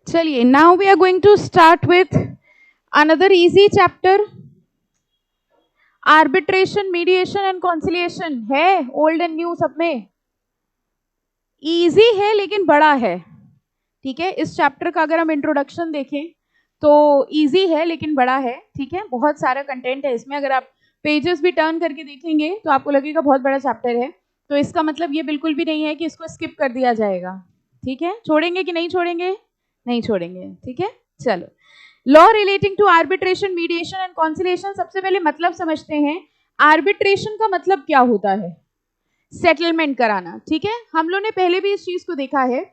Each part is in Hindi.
चलिए, now we are going to start with another easy chapter, arbitration, mediation and conciliation. है ओल्ड एंड न्यू सब में, इजी है लेकिन बड़ा है। ठीक है, इस चैप्टर का अगर हम इंट्रोडक्शन देखें तो इजी है लेकिन बड़ा है। ठीक है, बहुत सारा कंटेंट है इसमें। अगर आप पेजेस भी टर्न करके देखेंगे तो आपको लगेगा बहुत बड़ा चैप्टर है। तो इसका मतलब ये बिल्कुल भी नहीं है कि इसको स्किप कर दिया जाएगा। ठीक है, छोड़ेंगे कि नहीं छोड़ेंगे? नहीं छोड़ेंगे। ठीक है, चलो, law relating to arbitration, mediation and conciliation. सबसे पहले मतलब समझते हैं। आर्बिट्रेशन का मतलब क्या होता है? सेटलमेंट कराना। ठीक है, हम लोग ने पहले भी इस चीज को देखा है।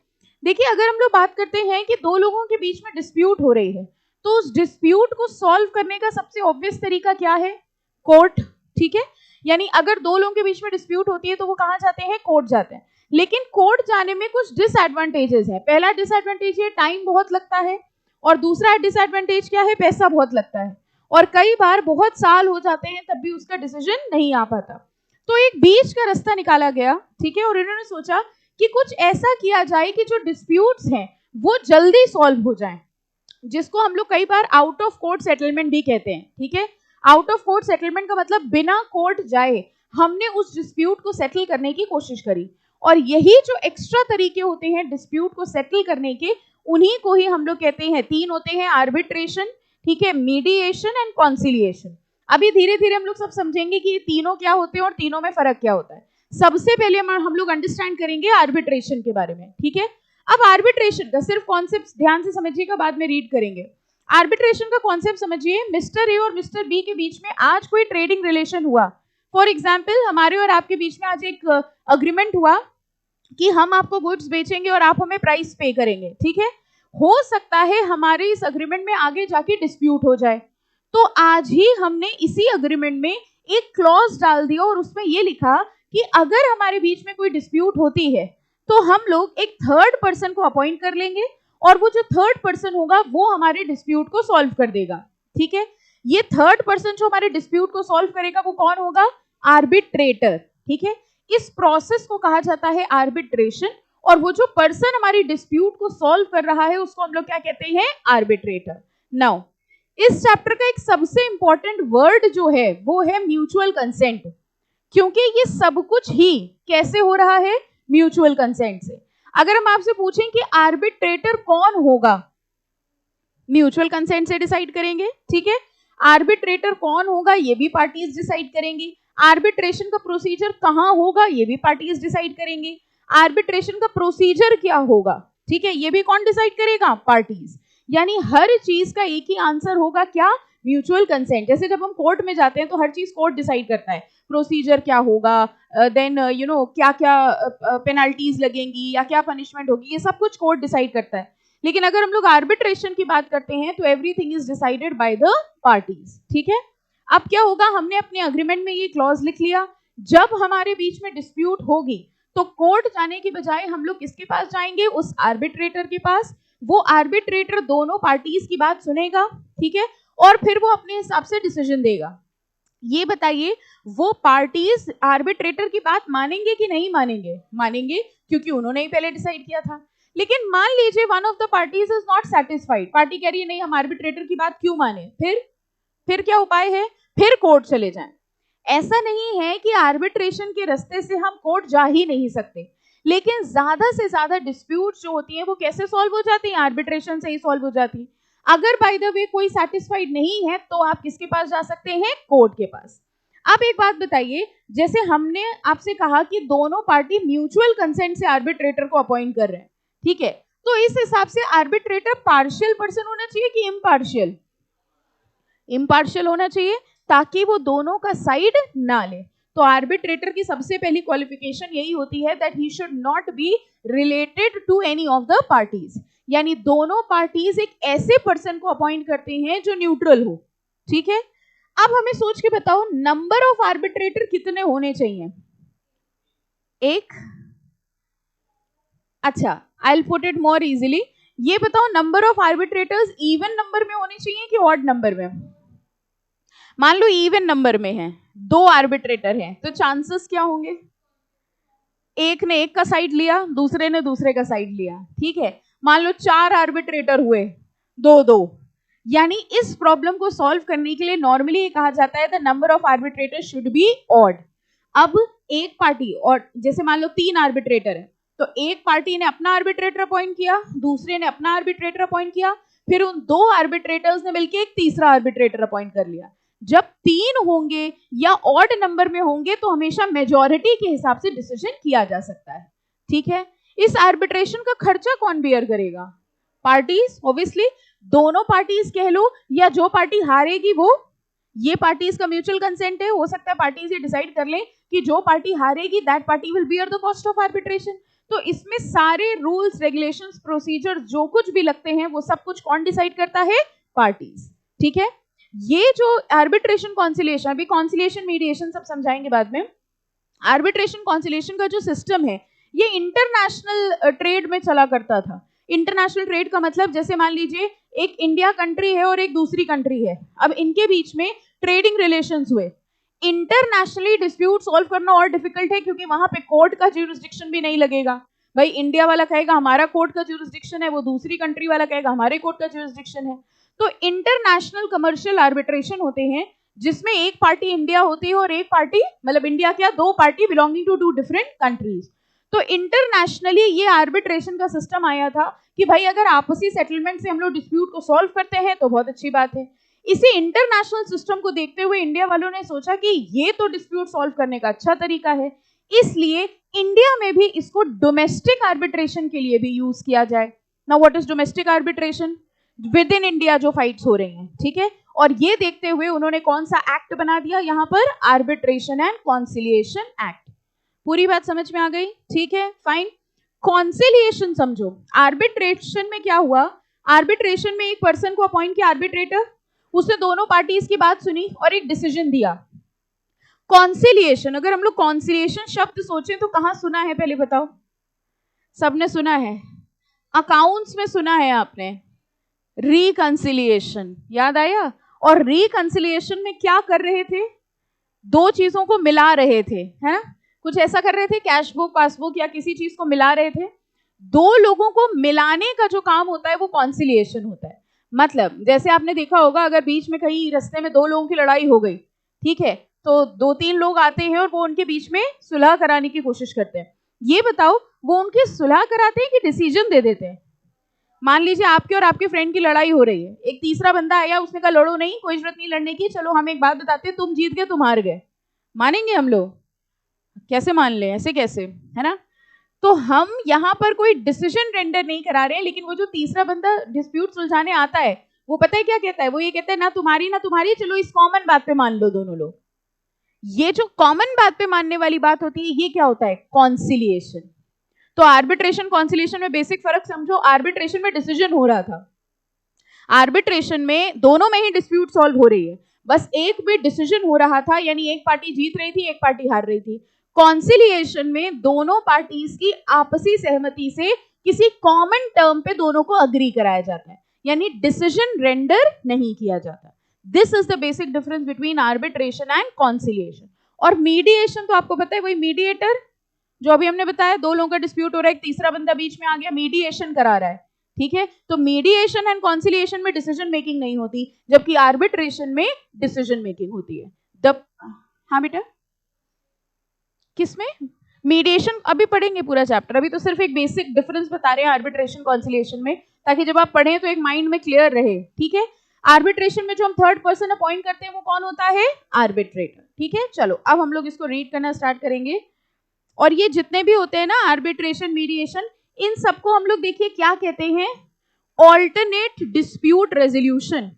देखिए, अगर हम लोग बात करते हैं कि दो लोगों के बीच में डिस्प्यूट हो रही है, तो उस डिस्प्यूट को सॉल्व करने का सबसे ऑब्वियस तरीका क्या है? कोर्ट। ठीक है, यानी अगर दो लोगों के बीच में डिस्प्यूट होती है तो वो कहाँ जाते हैं? कोर्ट जाते हैं। लेकिन कोर्ट जाने में कुछ डिसएडवांटेजेस है। पहला डिसएडवांटेज है टाइम बहुत लगता है, और दूसरा डिसएडवांटेज क्या है? पैसा बहुत लगता है, और कई बार बहुत साल हो जाते हैं तब भी उसका डिसीजन नहीं आ पाता। तो एक बीच का रास्ता निकाला गया। ठीक है, और इन्होंने सोचा कि कुछ ऐसा किया जाए कि जो डिस्प्यूट्स हैं वो जल्दी सॉल्व हो जाएं, जिसको हम लोग कई बार आउट ऑफ कोर्ट सेटलमेंट भी कहते हैं। ठीक है, आउट ऑफ कोर्ट सेटलमेंट का मतलब बिना कोर्ट जाए हमने उस डिस्प्यूट को सेटल करने की कोशिश करी। और यही जो एक्स्ट्रा तरीके होते हैं डिस्प्यूट को सेटल करने के, उन्हीं को ही हम लोग कहते हैं। तीन होते हैं, आर्बिट्रेशन, ठीक है, मीडिएशन एंड कॉन्सिलिएशन। अभी धीरे धीरे हम लोग सब समझेंगे कि ये तीनों क्या होते हैं और तीनों में फर्क क्या होता है। सबसे पहले हम लोग अंडरस्टैंड करेंगे आर्बिट्रेशन के बारे में। ठीक है, अब आर्बिट्रेशन का सिर्फ कॉन्सेप्ट ध्यान से समझिएगा, बाद में रीड करेंगे। आर्बिट्रेशन का कॉन्सेप्ट समझिए। मिस्टर ए और मिस्टर बी के बीच में आज कोई ट्रेडिंग रिलेशन हुआ। फॉर एग्जाम्पल, हमारे और आपके बीच में आज एक अग्रीमेंट हुआ कि हम आपको गुड्स बेचेंगे और आप हमें प्राइस पे करेंगे। ठीक है, हो सकता है हमारे इस अग्रीमेंट में आगे जाके डिस्प्यूट हो जाए, तो आज ही हमने इसी अग्रीमेंट में एक क्लॉज डाल दिया और उसमें ये लिखा कि अगर हमारे बीच में कोई डिस्प्यूट होती है तो हम लोग एक थर्ड पर्सन को अपॉइंट कर लेंगे, और वो जो थर्ड पर्सन होगा वो हमारे डिस्प्यूट को सॉल्व कर देगा। ठीक है, ये थर्ड पर्सन जो हमारे डिस्प्यूट को सॉल्व करेगा वो कौन होगा? आर्बिट्रेटर। ठीक है, इस प्रोसेस को कहा जाता है आर्बिट्रेशन, और वो जो पर्सन हमारी डिस्प्यूट को सॉल्व कर रहा है उसको हम लोग क्या कहते हैं? आर्बिट्रेटर। नाउ, इस चैप्टर का एक सबसे इंपॉर्टेंट वर्ड जो है वो है म्यूचुअल कंसेंट, क्योंकि ये सब कुछ ही कैसे हो रहा है? म्यूचुअल कंसेंट से। अगर हम आपसे पूछें कि आर्बिट्रेटर कौन होगा, म्यूचुअल कंसेंट से डिसाइड करेंगे। ठीक है, आर्बिट्रेटर कौन होगा ये भी पार्टीज डिसाइड करेंगी। आर्बिट्रेशन का प्रोसीजर कहाँ होगा ये भी पार्टीज डिसाइड करेंगी। आर्बिट्रेशन का प्रोसीजर क्या होगा, ठीक है, ये भी कौन डिसाइड करेगा? पार्टीज। यानी हर चीज का एक ही आंसर होगा, क्या? Mutual consent. जैसे जब हम कोर्ट में जाते हैं तो हर चीज कोर्ट डिसाइड करता है, प्रोसीजर क्या होगा, देन क्या क्या पेनल्टीज लगेंगी या क्या पनिशमेंट होगी, ये सब कुछ कोर्ट डिसाइड करता है। लेकिन अगर हम लोग आर्बिट्रेशन की बात करते हैं तो everything is decided by the parties. ठीक है, अब क्या होगा? हमने अपने अग्रीमेंट में ये क्लॉज लिख लिया, जब हमारे बीच में डिस्प्यूट होगी तो कोर्ट जाने की बजाय हम लोग किसके पास जाएंगे? उस आर्बिट्रेटर के पास। वो आर्बिट्रेटर दोनों पार्टीज की बात सुनेगा, ठीक है, और फिर वो अपने हिसाब से डिसीजन देगा। ये बताइए, वो पार्टीज आर्बिट्रेटर की बात मानेंगे कि नहीं मानेंगे? मानेंगे, क्योंकि उन्होंने ही पहले डिसाइड किया था। लेकिन मान लीजिए one of the parties is not satisfied, party कह रही है नहीं हम आर्बिट्रेटर की बात क्यों माने, फिर क्या उपाय है? फिर कोर्ट चले जाएं। ऐसा नहीं है कि आर्बिट्रेशन के रास्ते से हम कोर्ट जा ही नहीं सकते, लेकिन ज्यादा से ज्यादा डिस्प्यूट जो होती है वो कैसे सॉल्व हो जाती है? आर्बिट्रेशन से ही सॉल्व हो जाती है। अगर बाय द वे कोई सेटिस्फाइड नहीं है तो आप किसके पास जा सकते हैं? कोर्ट के पास। अब एक बात बताइए, जैसे हमने आपसे कहा कि दोनों पार्टी म्यूचुअल कंसेंट से आर्बिट्रेटर को अपॉइंट कर रहे हैं, ठीक है, तो इस हिसाब से आर्बिट्रेटर पार्शियल पर्सन होना चाहिए कि इम्पार्शियल? इम्पार्शियल होना चाहिए, ताकि वो दोनों का साइड ना ले। तो आर्बिट्रेटर की सबसे पहली क्वालिफिकेशन यही होती है that he should not be related to any of the parties, यानी दोनों पार्टीज एक ऐसे पर्सन को अपॉइंट करते हैं जो न्यूट्रल हो। ठीक है, अब हमें सोच के बताओ नंबर ऑफ आर्बिट्रेटर कितने होने चाहिए? एक। अच्छा, I will put it more easily, ये बताओ number of arbitrators even number में होने चाहिए कि ऑड नंबर में? मान लो इवन नंबर में है, दो आर्बिट्रेटर हैं, तो चांसेस क्या होंगे? एक ने एक का साइड लिया, दूसरे ने दूसरे का साइड लिया। ठीक है, मान लो 4 आर्बिट्रेटर हुए, 2-2, यानी इस प्रॉब्लम को सॉल्व करने के लिए नॉर्मली ये कहा जाता है the number of arbitrator should be odd. अब एक पार्टी, और जैसे मान लो 3 आर्बिट्रेटर है, तो एक पार्टी ने अपना आर्बिट्रेटर अपॉइंट किया, दूसरे ने अपना आर्बिट्रेटर अपॉइंट किया, फिर उन 2 आर्बिट्रेटर्स ने मिलकर एक तीसरा आर्बिट्रेटर अपॉइंट कर लिया। जब 3 होंगे या ऑड नंबर में होंगे तो हमेशा मेजॉरिटी के हिसाब से डिसीजन किया जा सकता है, ठीक है। इस आर्बिट्रेशन का खर्चा कौन बेयर करेगा? Parties, obviously. दोनों पार्टीज कह लो या जो पार्टी हारेगी वो, ये पार्टीज का म्यूचुअल कंसेंट है, हो सकता है पार्टीज ये डिसाइड कर लें कि जो पार्टी हारेगी that party will bear the cost of arbitration. तो इसमें सारे रूल्स, रेगुलेशंस, प्रोसीजर जो कुछ भी लगते हैं वो सब कुछ कौन डिसाइड करता है? पार्टीज, ठीक है। ये जो आर्बिट्रेशन कॉन्सिलिएशन, अभी कॉन्सिलिएशन मीडिएशन सब समझाएंगे बाद में। आर्बिट्रेशन कॉन्सिलिएशन का जो सिस्टम है ये इंटरनेशनल ट्रेड में चला करता था। इंटरनेशनल ट्रेड का मतलब जैसे मान लीजिए एक इंडिया कंट्री है और एक दूसरी कंट्री है, अब इनके बीच में ट्रेडिंग रिलेशंस हुए। इंटरनेशनली डिस्प्यूट सॉल्व करना और डिफिकल्ट है क्योंकि वहां पे कोर्ट का ज्यूरिसडिक्शन भी नहीं लगेगा। भाई इंडिया वाला कहेगा हमारा कोर्ट का ज्यूरिसडिक्शन है, वो दूसरी कंट्री वाला कहेगा हमारे कोर्ट का ज्यूरिसडिक्शन है। तो इंटरनेशनल कमर्शियल आर्बिट्रेशन होते हैं जिसमें एक पार्टी इंडिया होती है और एक पार्टी, मतलब इंडिया क्या, 2 party belonging to 2 different countries. तो इंटरनेशनली ये आर्बिट्रेशन का सिस्टम आया था कि भाई अगर आपसी सेटलमेंट से हम लोग डिस्प्यूट को सॉल्व करते हैं तो बहुत अच्छी बात है। इसी इंटरनेशनल सिस्टम को देखते हुए इंडिया वालों ने सोचा कि ये तो डिस्प्यूट सॉल्व करने का अच्छा तरीका है, इसलिए इंडिया में भी इसको डोमेस्टिक आर्बिट्रेशन के लिए भी यूज किया जाए। Now what is domestic arbitration? With in India जो फाइट्स हो रही हैं, ठीक है। और ये देखते हुए उन्होंने कौन सा एक्ट बना दिया यहाँ पर? Arbitration and conciliation act. पूरी बात समझ में आ गई? ठीक है, फाइन। कॉन्सिलिएशन समझो। आर्बिट्रेशन में क्या हुआ? आर्बिट्रेशन में एक पर्सन को अपॉइंट किया आर्बिट्रेटर, उसने दोनों पार्टीज की बात सुनी और एक डिसीजन दिया। कॉन्सिलिएशन, अगर हम लोग कॉन्सिलिएशन शब्द सोचें तो कहां सुना है पहले बताओ? सबने सुना है, अकाउंट्स में सुना है आपने, रिकंसिलिएशन, याद आया? और रिकंसिलिएशन में क्या कर रहे थे? 2 चीजों को मिला रहे थे, है ना? कुछ ऐसा कर रहे थे, कैश बुक, पासबुक या किसी चीज को मिला रहे थे। 2 लोगों को मिलाने का जो काम होता है वो कॉन्सिलिएशन होता है। मतलब जैसे आपने देखा होगा अगर बीच में कहीं रास्ते में 2 लोगों की लड़ाई हो गई, ठीक है, तो 2-3 लोग आते हैं और वो उनके बीच में सुलह कराने की कोशिश करते हैं। ये बताओ वो उनकी सुलह कराते हैं कि डिसीजन दे देते हैं? मान लीजिए आपके और आपके फ्रेंड की लड़ाई हो रही है, एक तीसरा बंदा आया, उसने कहा लड़ो नहीं, कोई जरूरत नहीं लड़ने की, चलो हम एक बात बताते हैं, तुम जीत गए तुम हार गए, मानेंगे हम लोग? कैसे मान लें, ऐसे कैसे, है ना? तो हम यहाँ पर कोई डिसीजन रेंडर नहीं करा रहे हैं, लेकिन वो जो तीसरा बंदा डिस्प्यूट सुलझाने आता है वो पता है क्या कहता है? वो ये कहता है ना तुम्हारी ना तुम्हारी, चलो इस कॉमन बात पे मान लो दोनों लोग। ये जो कॉमन बात पे मानने वाली बात होती है ये क्या होता है? कॉन्सिलिएशन। तो आर्बिट्रेशन कॉन्सिलिएशन में बेसिक फर्क समझो। आर्बिट्रेशन में डिसीजन हो रहा था, आर्बिट्रेशन में दोनों में ही डिस्प्यूट सॉल्व हो रही है, बस एक में डिसीजन हो रहा था, यानी एक पार्टी जीत रही थी एक पार्टी हार रही थी। कॉन्सिलिएशन में दोनों पार्टीज की आपसी सहमति से किसी कॉमन टर्म पे दोनों को अग्री कराया जाता है, यानी डिसीजन रेंडर नहीं किया जाता। This is the basic difference between arbitration and conciliation. और मीडिएशन तो आपको पता है, वही मीडिएटर जो अभी हमने बताया, 2 लोगों का डिस्प्यूट हो रहा है, एक तीसरा बंदा बीच में आ गया, मीडिएशन करा रहा है, ठीक है। तो मीडिएशन एंड कॉन्सिलिएशन में डिसीजन मेकिंग नहीं होती, जबकि आर्बिट्रेशन में डिसीजन मेकिंग होती है। हाँ बेटा, किसमें? मीडिएशन अभी पढ़ेंगे पूरा चैप्टर, अभी तो सिर्फ एक बेसिक डिफरेंस बता रहे हैं आर्बिट्रेशन कॉन्सिलिएशन में, ताकि जब आप पढ़ें तो एक माइंड में क्लियर रहे, ठीक है। आर्बिट्रेशन में जो हम थर्ड पर्सन अपॉइंट करते हैं वो कौन होता है? आर्बिट्रेटर, ठीक है। चलो अब हम लोग इसको रीड करना स्टार्ट करेंगे। और ये जितने भी होते हैं ना, आर्बिट्रेशन, मीडिएशन, इन सबको हम लोग देखिए क्या कहते हैं? Alternate dispute resolution.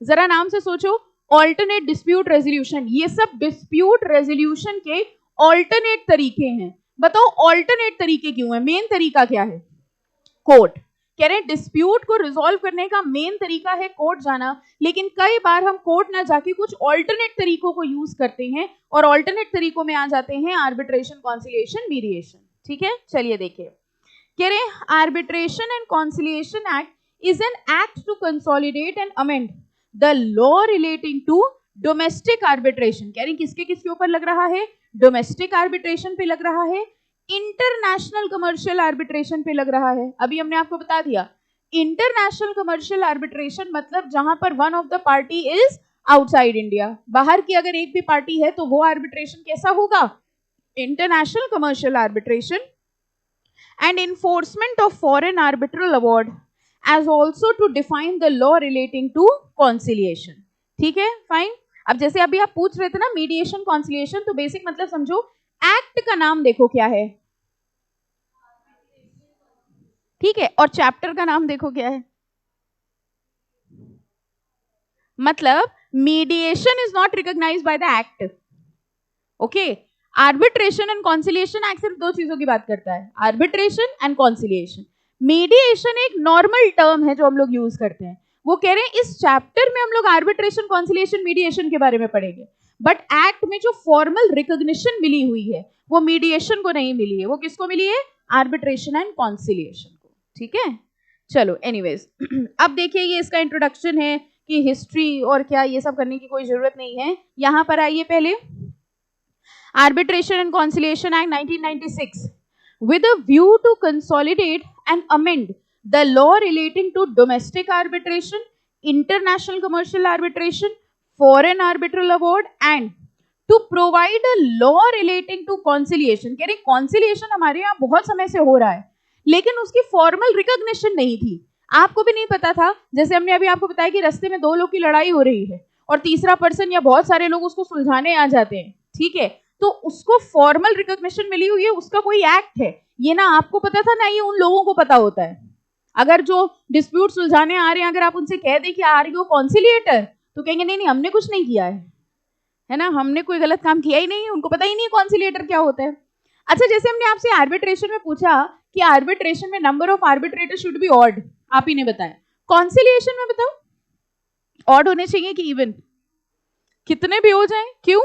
जरा नाम से सोचो, ऑल्टरनेट डिस्प्यूट रेजोल्यूशन। ये सब डिस्प्यूट रेजोल्यूशन के ऑल्टरनेट तरीके हैं। बताओ ऑल्टरनेट तरीके क्यों है? मेन तरीका क्या है? कोर्ट। कह रहे हैं डिस्प्यूट को रिजॉल्व करने का मेन तरीका है कोर्ट जाना, लेकिन कई बार हम कोर्ट ना जाके कुछ ऑल्टरनेट तरीकों को यूज करते हैं, और ऑल्टरनेट तरीकों में आ जाते हैं आर्बिट्रेशन, कॉन्सिलिएशन, मीडिएशन, ठीक है। चलिए देखिए, कह रहे हैं arbitration and conciliation act is an act to consolidate and amend the law relating to domestic arbitration. कह रहे हैं किसके किसके ऊपर लग रहा है? डोमेस्टिक आर्बिट्रेशन पे लग रहा है। इंटरनेशनल कमर्शियल आर्बिट्रेशन पे लग रहा है। अभी हमने आपको बता दिया इंटरनेशनल कमर्शियल आर्बिट्रेशन मतलब जहां पर one of the party is outside India, बाहर की अगर एक भी पार्टी है तो वो आर्बिट्रेशन कैसा होगा, international commercial arbitration. And enforcement of foreign arbitral award as also to define the law relating to conciliation. ठीक है, फाइन। अब जैसे अभी आप पूछ रहे थे ना मीडिएशन कॉन्सिलिएशन, तो बेसिक मतलब समझो, एक्ट का नाम देखो क्या है, ठीक है, और चैप्टर का नाम देखो क्या है। मतलब mediation is not recognised by the act, okay. Arbitration and conciliation act सिर्फ दो चीजों की बात करता है, आर्बिट्रेशन एंड कॉन्सिलिएशन। मीडिएशन एक नॉर्मल टर्म है जो हम लोग यूज करते हैं। वो कह रहे हैं इस चैप्टर में हम लोग आर्बिट्रेशन, कॉन्सिलिएशन, मीडिएशन के बारे में पढ़ेंगे, बट एक्ट में जो फॉर्मल रिकॉग्निशन मिली हुई है वो मीडिएशन को नहीं मिली है, वो किसको मिली है, आर्बिट्रेशन एंड कॉन्सिलिएशन को। ठीक है, चलो एनीवेज अब देखिए ये इसका इंट्रोडक्शन है कि हिस्ट्री और क्या ये सब करने की कोई जरूरत नहीं है। यहां पर आइए पहले, Arbitration and Conciliation Act 1996 with a view to consolidate and amend the law relating to domestic arbitration, international commercial arbitration, foreign arbitral award and to provide a law relating to conciliation। कह रहे conciliation हमारे यहाँ बहुत समय से हो रहा है लेकिन उसकी फॉर्मल रिकॉग्निशन नहीं थी, आपको भी नहीं पता था। जैसे हमने अभी आपको बताया कि रास्ते में दो लोग की लड़ाई हो रही है और तीसरा पर्सन या बहुत सारे लोग उसको सुलझाने आ जाते हैं, ठीक है, तो उसको फॉर्मल रिकॉग्निशन मिली हुई है, उसका कोई एक्ट है, ये ना आपको पता था ना ये उन लोगों को पता होता है। अगर जो डिस्प्यूट सुलझाने आ रहे हैं, अगर आप उनसे कह दें कि आर यू कॉन्सिलिएटर, तो कहेंगे नहीं नहीं हमने कुछ नहीं किया है ना, हमने कोई गलत काम किया ही नहीं, उनको पता ही नहीं कॉन्सिलिएटर क्या होता है। अच्छा, जैसे हमने आपसे आर्बिट्रेशन में पूछा कि आर्बिट्रेशन में number of arbitrator should be odd, आप ही ने बताया। कॉन्सिलिएशन में बताओ ऑड होने चाहिए कि इवन, कितने भी हो जाए, क्यों,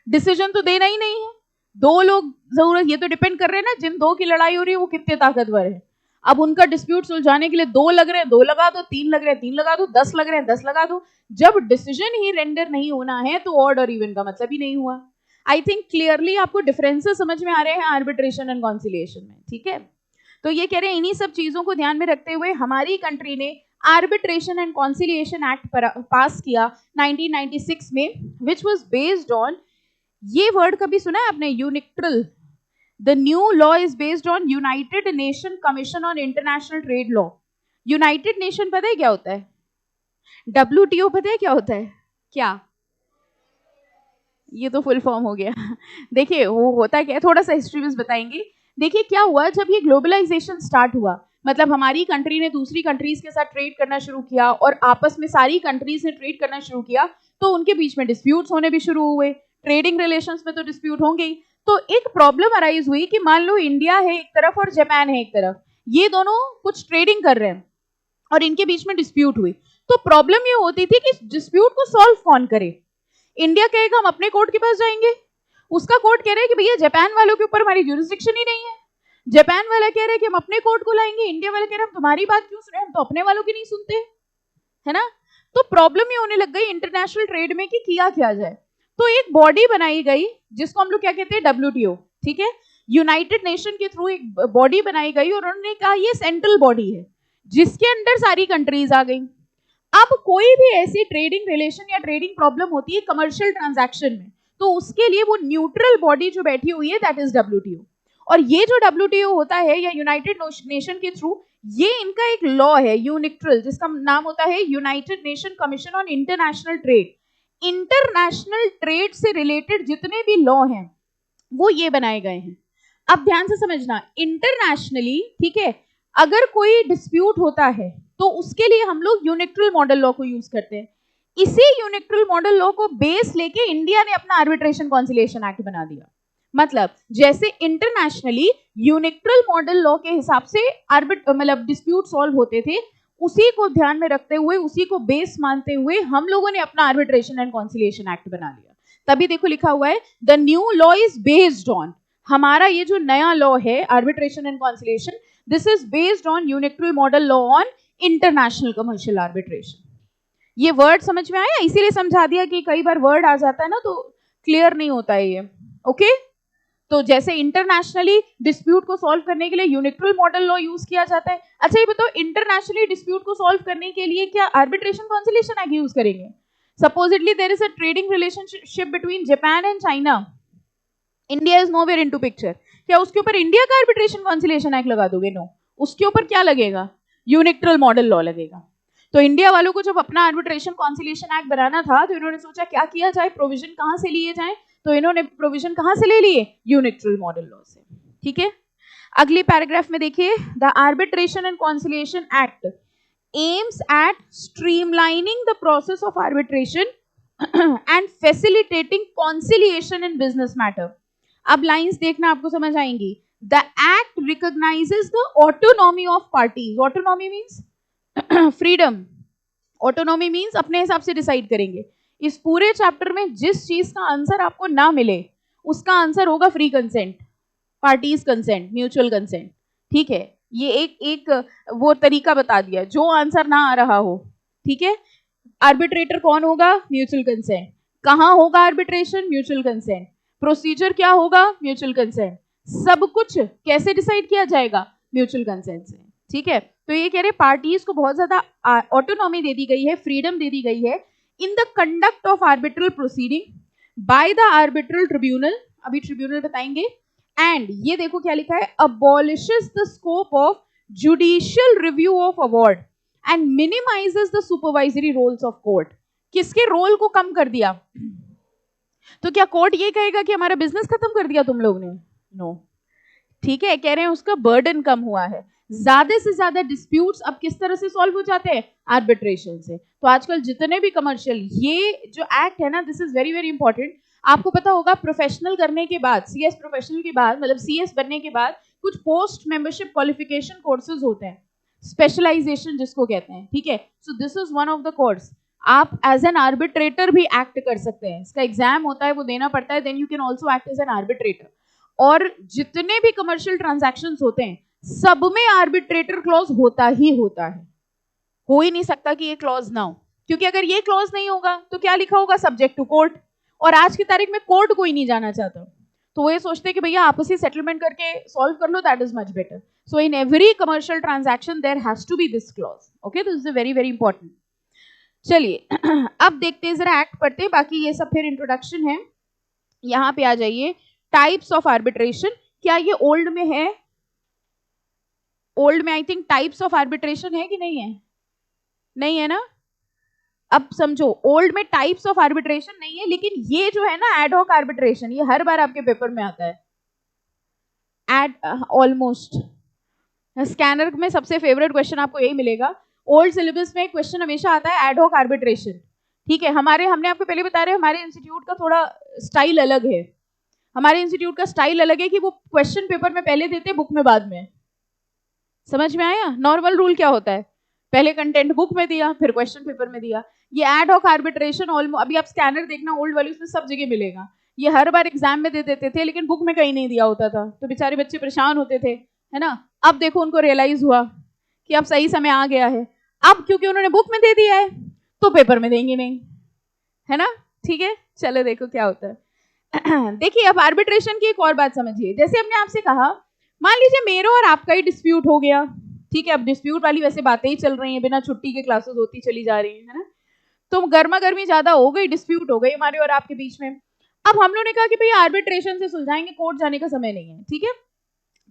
डिसीजन तो देना ही नहीं है, दो लोग जरूरत, ये तो डिपेंड कर रहे हैं ना जिन दो की लड़ाई हो रही है वो कितने ताकतवर है। अब उनका डिस्प्यूट सुलझाने के लिए दो लग रहे हैं, दो लगा दो, तीन लग रहे हैं, तीन लगा दो, 10 लग रहे हैं, 10 लगा दो। जब डिसीजन ही रेंडर नहीं होना है तो ऑड और इवन का मतलब ही नहीं हुआ। आई थिंक क्लियरली आपको डिफरेंसेस समझ में आ रहे हैं आर्बिट्रेशन एंड कॉन्सिलिएशन में, ठीक है। तो ये कह रहे हैं इन्हीं सब चीजों को ध्यान में रखते हुए हमारी कंट्री ने arbitration and conciliation act pass किया 1996 में, विच वॉज बेस्ड ऑन, ये वर्ड कभी सुना है आपने, UNCITRAL. The new law is based on united nation commission on international trade law. United nation पता है क्या होता है, WTO पता है क्या होता है, क्या, ये तो फुल फॉर्म हो गया देखिए वो होता है क्या, थोड़ा सा हिस्ट्री में बताएंगे। देखिए क्या हुआ, जब ये ग्लोबलाइजेशन स्टार्ट हुआ, मतलब हमारी कंट्री ने दूसरी कंट्रीज के साथ ट्रेड करना शुरू किया और आपस में सारी कंट्रीज ने ट्रेड करना शुरू किया, तो उनके बीच में डिस्प्यूट्स होने भी शुरू हुए। ट्रेडिंग रिलेशंस में तो डिस्प्यूट होंगे ही, तो एक प्रॉब्लम अराइज हुई कि मान लो इंडिया है एक तरफ और जापान है एक तरफ, ये दोनों कुछ ट्रेडिंग कर रहे हैं और इनके बीच में डिस्प्यूट हुई। तो प्रॉब्लम ये होती थी कि डिस्प्यूट को सॉल्व कौन करे। इंडिया कहेगा हम अपने कोर्ट के पास जाएंगे, उसका कोर्ट कह रहा है कि भैया जापान वालों के ऊपर हमारी ज्यूरिसडिक्शन ही नहीं है। जापान वाला कह रहा है कि हम अपने कोर्ट को लाएंगे, इंडिया वाला कह रहा है हम तुम्हारी बात क्यों सुने, हम तो अपने वालों की नहीं सुनते, है ना। तो प्रॉब्लम ये होने लग गई इंटरनेशनल ट्रेड में कि किया क्या जाए। तो एक बॉडी बनाई गई जिसको हम लोग क्या कहते हैं, WTO, ठीक है। यूनाइटेड नेशन के थ्रू एक बॉडी बनाई गई और उन्होंने कहा ये सेंट्रल बॉडी है जिसके अंदर सारी कंट्रीज आ गई। अब कोई भी ऐसी ट्रेडिंग रिलेशन या ट्रेडिंग प्रॉब्लम होती है कमर्शियल ट्रांजैक्शन में, तो उसके लिए वो न्यूट्रल बॉडी जो बैठी हुई है दैट इज WTO। और ये जो WTO होता है या यूनाइटेड नेशन के थ्रू, ये इनका एक लॉ है यूनिक्ट्रल, जिसका नाम होता है United nation commission on international trade. International trade से रिलेटेड जितने भी लॉ हैं वो ये बनाए गए हैं। अब ध्यान से समझना, इंटरनेशनली, ठीक है, अगर कोई डिस्प्यूट होता है तो उसके लिए हम लोग यूनिक्ट्रल मॉडल लॉ को यूज करते हैं। इसी यूनिक्ट्रल मॉडल लॉ को बेस लेके इंडिया ने अपना आर्बिट्रेशन कॉन्सिलिएशन एक्ट बना दिया। मतलब जैसे इंटरनेशनली यूनिक्ट्रल मॉडल लॉ के हिसाब से मतलब डिस्प्यूट सॉल्व होते थे, उसी को ध्यान में रखते हुए, उसी को बेस मानते हुए हम लोगों ने अपना आर्बिट्रेशन एंड कॉन्सिलिएशन एक्ट बना लिया। तभी देखो लिखा हुआ है the new law is based on, हमारा ये जो नया लॉ है arbitration and conciliation, this is based on UNCITRAL model law on international commercial arbitration. ये वर्ड समझ में आया, इसीलिए समझा दिया कि कई बार वर्ड आ जाता है ना तो क्लियर नहीं होता है ये, ओके। तो जैसे इंटरनेशनली डिस्प्यूट को सॉल्व करने के लिए यूनिट्रल मॉडल लॉ यूज किया जाता है। अच्छा ये बताओ, इंटरनेशनली डिस्प्यूट को सॉल्व करने के लिए क्या आर्बिट्रेशन कॉन्सिलिएशन एक्ट यूज करेंगे? Supposedly there is a trading relationship between Japan and China, India is nowhere into picture, क्या उसके ऊपर इंडिया का आर्बिट्रेशन कॉन्सिलिएशन एक्ट लगा दोगे? नो, उसके ऊपर क्या लगेगा? यूनिट्रल मॉडल लॉ लगेगा। तो इंडिया वालों को जब अपना आर्बिट्रेशन कॉन्सिलिएशन एक्ट बनाना था तो इन्होंने सोचा क्या किया जाए, प्रोविजन कहां से लिए जाए, तो इन्होंने प्रोविजन कहां से ले लिए? यूनिट्रल मॉडल लॉ से। ठीक है, अगली पैराग्राफ में देखिए, the arbitration and conciliation act aims at streamlining the process of arbitration and facilitating conciliation in business matter. अब लाइंस देखना, आपको समझ आएंगी। The act recognises the autonomy of parties. Autonomy means freedom, autonomy means अपने हिसाब से डिसाइड करेंगे। इस पूरे चैप्टर में जिस चीज का आंसर आपको ना मिले उसका आंसर होगा free consent, parties consent, mutual consent. ठीक है, ये एक वो तरीका बता दिया, जो आंसर ना आ रहा हो। ठीक है, आर्बिट्रेटर कौन होगा? Mutual consent. कहाँ होगा आर्बिट्रेशन? Mutual consent. प्रोसीजर क्या होगा? Mutual consent. सब कुछ कैसे डिसाइड किया जाएगा? म्यूचुअल कंसेंट से। ठीक है, तो ये कह रहे पार्टीज को बहुत ज्यादा ऑटोनॉमी दे दी गई है, फ्रीडम दे दी गई है in the conduct of arbitral proceeding by the arbitral tribunal. अभी ट्रिब्यूनल बताएंगे। एंड ये देखो क्या लिखा है, abolishes the scope of judicial review of award and minimises the supervisory roles of court. किसके रोल को कम कर दिया? तो क्या कोर्ट ये कहेगा कि हमारा बिजनेस खत्म कर दिया तुम लोग ने? नो। ठीक है, कह रहे हैं उसका बर्डन कम हुआ है। ज्यादा से ज्यादा डिस्प्यूट्स अब किस तरह से सॉल्व हो जाते हैं? आर्बिट्रेशन से। तो आजकल जितने भी कमर्शियल, ये जो एक्ट है ना, this is very very important. आपको पता होगा प्रोफेशनल करने के बाद, सीएस प्रोफेशनल के बाद, मतलब सीएस बनने के बाद कुछ पोस्ट मेंबरशिप क्वालिफिकेशन कोर्सेज होते हैं, स्पेशलाइजेशन जिसको कहते हैं। ठीक है, so this is one of the course. आप एज एन आर्बिट्रेटर भी एक्ट कर सकते हैं, इसका एग्जाम होता है, वो देना पड़ता है, then you can also act as an arbitrator. और जितने भी कमर्शियल ट्रांजैक्शंस होते हैं सब में आर्बिट्रेटर क्लॉज होता ही होता है, हो ही नहीं सकता कि ये क्लॉज ना हो, क्योंकि अगर ये क्लॉज नहीं होगा तो क्या लिखा होगा? Subject to court. और आज की तारीख में कोर्ट कोई नहीं जाना चाहता, तो वो ये सोचते हैं कि भैया आपसी सेटलमेंट करके सॉल्व कर लो, that is much better. So in every commercial transaction there has to be this clause. Okay, this is very very important. चलिए अब देखते हैं, जरा एक्ट पढ़ते हैं, बाकी ये सब फिर इंट्रोडक्शन है। यहाँ पे आ जाइए, टाइप्स ऑफ आर्बिट्रेशन। क्या ये ओल्ड में है? ओल्ड में I think types of arbitration है कि नहीं है? नहीं है ना? अब समझो, ओल्ड में टाइप्स ऑफ आर्बिट्रेशन नहीं है, लेकिन ये जो है ना एड हॉक आर्बिट्रेशन, ये हर बार आपके पेपर में आता है। एड ऑलमोस्ट स्कैनर में सबसे फेवरेट क्वेश्चन आपको यही मिलेगा। ओल्ड सिलेबस में क्वेश्चन हमेशा आता है एड हॉक आर्बिट्रेशन। ठीक है, हमने आपको पहले बता रहे, हमारे इंस्टीट्यूट का थोड़ा स्टाइल अलग है। हमारे इंस्टीट्यूट का स्टाइल अलग है कि वो क्वेश्चन पेपर में पहले देते, बुक में बाद में। समझ में आया? नॉर्मल रूल क्या होता है? पहले कंटेंट बुक में दिया, फिर क्वेश्चन पेपर में दिया। ये एड हॉक आर्बिट्रेशन अभी आप स्कैनर देखना, ओल्ड वाली, उसमें सब जगह मिलेगा। ये हर बार एग्जाम में दे देते थे, लेकिन बुक में कहीं नहीं दिया होता था, तो बेचारे बच्चे परेशान होते थे, है ना। अब देखो उनको रियलाइज हुआ कि अब सही समय आ गया है। अब क्योंकि उन्होंने बुक में दे दिया है तो पेपर में देंगे नहीं, है ना। ठीक है, चलो देखो क्या होता है। देखिए अब आर्बिट्रेशन की एक और बात समझिए। जैसे हमने आपसे कहा, मान लीजिए मेरा और आपका ही डिस्प्यूट हो गया। ठीक है, अब डिस्प्यूट वाली वैसे बातें ही चल रही हैं, बिना छुट्टी के क्लासेस होती चली जा रही है ना। तो गर्मा गर्मी ज्यादा हो गई, डिस्प्यूट हो गई हमारे और आपके बीच में। अब हम लोगों ने कहा कि भाई आर्बिट्रेशन से सुलझाएंगे, कोर्ट जाने का समय नहीं है। ठीक है,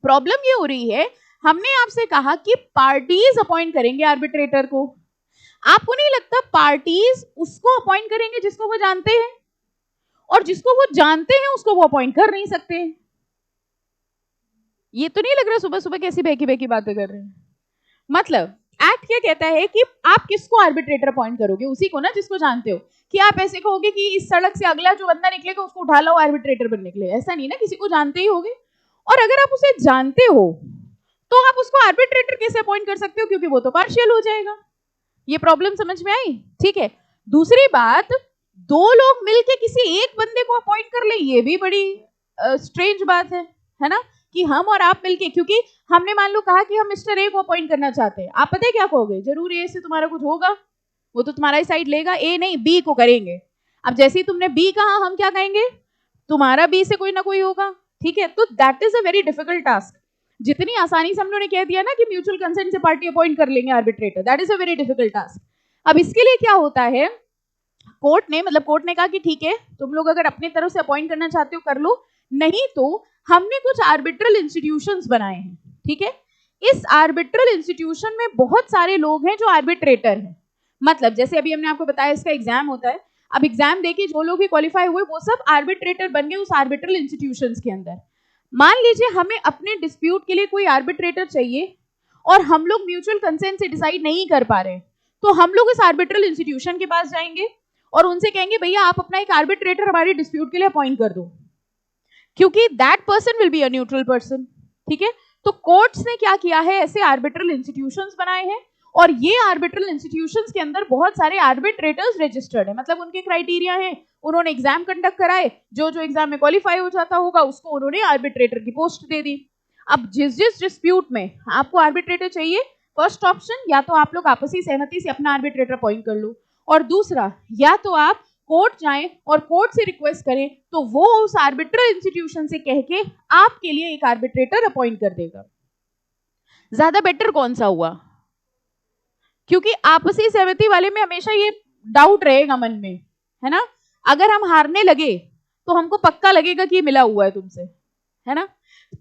प्रॉब्लम ये हो रही है, हमने आपसे कहा कि पार्टीज अपॉइंट करेंगे आर्बिट्रेटर को। आपको नहीं लगता पार्टीज उसको अपॉइंट करेंगे जिसको वो जानते हैं, और जिसको वो जानते हैं उसको वो अपॉइंट कर नहीं सकते? ये तो नहीं लग रहा सुबह सुबह कैसी बेकी बेकी बातें कर रहे हैं? मतलब एक्ट क्या कहता है कि आप किसको आर्बिट्रेटर अपॉइंट करोगे? उसी को ना जिसको जानते हो। कि आप ऐसे कहोगे कि इस सड़क से अगला जो बंदा निकलेगा उसको उठा लो आर्बिट्रेटर बनने के लिए, ऐसा नहीं ना, किसी को जानते ही होगे। और अगर आप उसे जानते हो तो आप उसको आर्बिट्रेटर कैसे अपॉइंट कर सकते हो? क्योंकि वो तो पार्शियल हो जाएगा। ये प्रॉब्लम समझ में आई? ठीक है, दूसरी बात, दो लोग मिलके किसी एक बंदे को अपॉइंट कर ले, ये भी बड़ी स्ट्रेंज बात है ना, कि हम और आप मिलके, क्योंकि हमने मान लो कहा कि हम मिस्टर ए को अपॉइंट करना चाहते हैं, आप पता है क्या कहोगे? जरूर ए से तुम्हारा कुछ होगा, वो तो तुम्हारा ही साइड लेगा, ए नहीं बी को करेंगे। अब जैसे ही तुमने बी कहा, हम क्या कहेंगे? तुम्हारा बी से कोई ना कोई होगा। ठीक है, तो that is a very difficult task. जितनी आसानी से हम लोगों ने कह दिया ना कि म्यूचुअल कंसेंट से पार्टी अपॉइंट कर लेंगे arbitrator, that is a very difficult task. अब इसके लिए क्या होता है, कोर्ट ने कहा कि ठीक है, तुम लोग अगर अपनी तरफ से अपॉइंट करना चाहते हो कर लो, नहीं तो हमने कुछ आर्बिट्रल इंस्टीट्यूशंस बनाए हैं। ठीक है, इस आर्बिट्रल इंस्टीट्यूशन में बहुत सारे लोग हैं जो आर्बिट्रेटर हैं। मतलब जैसे अभी हमने आपको बताया इसका एग्जाम होता है, अब एग्जाम देखिए जो लोग भी क्वालिफाई हुए वो सब आर्बिट्रेटर बन गए उस आर्बिट्रल इंस्टीट्यूशंस के अंदर। मान लीजिए हमें अपने डिस्प्यूट के लिए कोई आर्बिट्रेटर चाहिए और हम लोग म्यूचुअल कंसेंट से डिसाइड नहीं कर पा रहे, तो हम लोग इस आर्बिट्रल इंस्टीट्यूशन के पास जाएंगे और उनसे कहेंगे भैया आप अपना एक आर्बिट्रेटर हमारे डिस्प्यूट के लिए अपॉइंट कर दो, क्योंकि that person will be a neutral person. ठीक है, तो कोर्ट्स ने क्या किया है, ऐसे आर्बिट्रल इंस्टीट्यूशंस बनाए हैं और ये आर्बिट्रल इंस्टीट्यूशंस के अंदर बहुत सारे आर्बिट्रेटर्स रजिस्टर्ड है। मतलब उनके क्राइटेरिया हैं, उन्होंने एग्जाम कंडक्ट कराए, जो जो एग्जाम में क्वालिफाई हो जाता होगा उसको उन्होंने आर्बिट्रेटर की पोस्ट दे दी। अब जिस जिस डिस्प्यूट में आपको आर्बिट्रेटर चाहिए, फर्स्ट ऑप्शन या तो आप लोग आपसी सहमति से अपना आर्बिट्रेटर अपॉइंट कर लो, और दूसरा या तो आप कोर्ट जाएं और कोर्ट से रिक्वेस्ट करें तो वो उस आर्बिट्रल इंस्टीट्यूशन से कह के आपके लिए एक आर्बिट्रेटर अपॉइंट कर देगा। ज्यादा बेटर कौन सा हुआ? क्योंकि आपसी सहमति वाले में हमेशा ये डाउट रहेगा मन में, है ना, अगर हम हारने लगे तो हमको पक्का लगेगा कि ये मिला हुआ है तुमसे, है ना।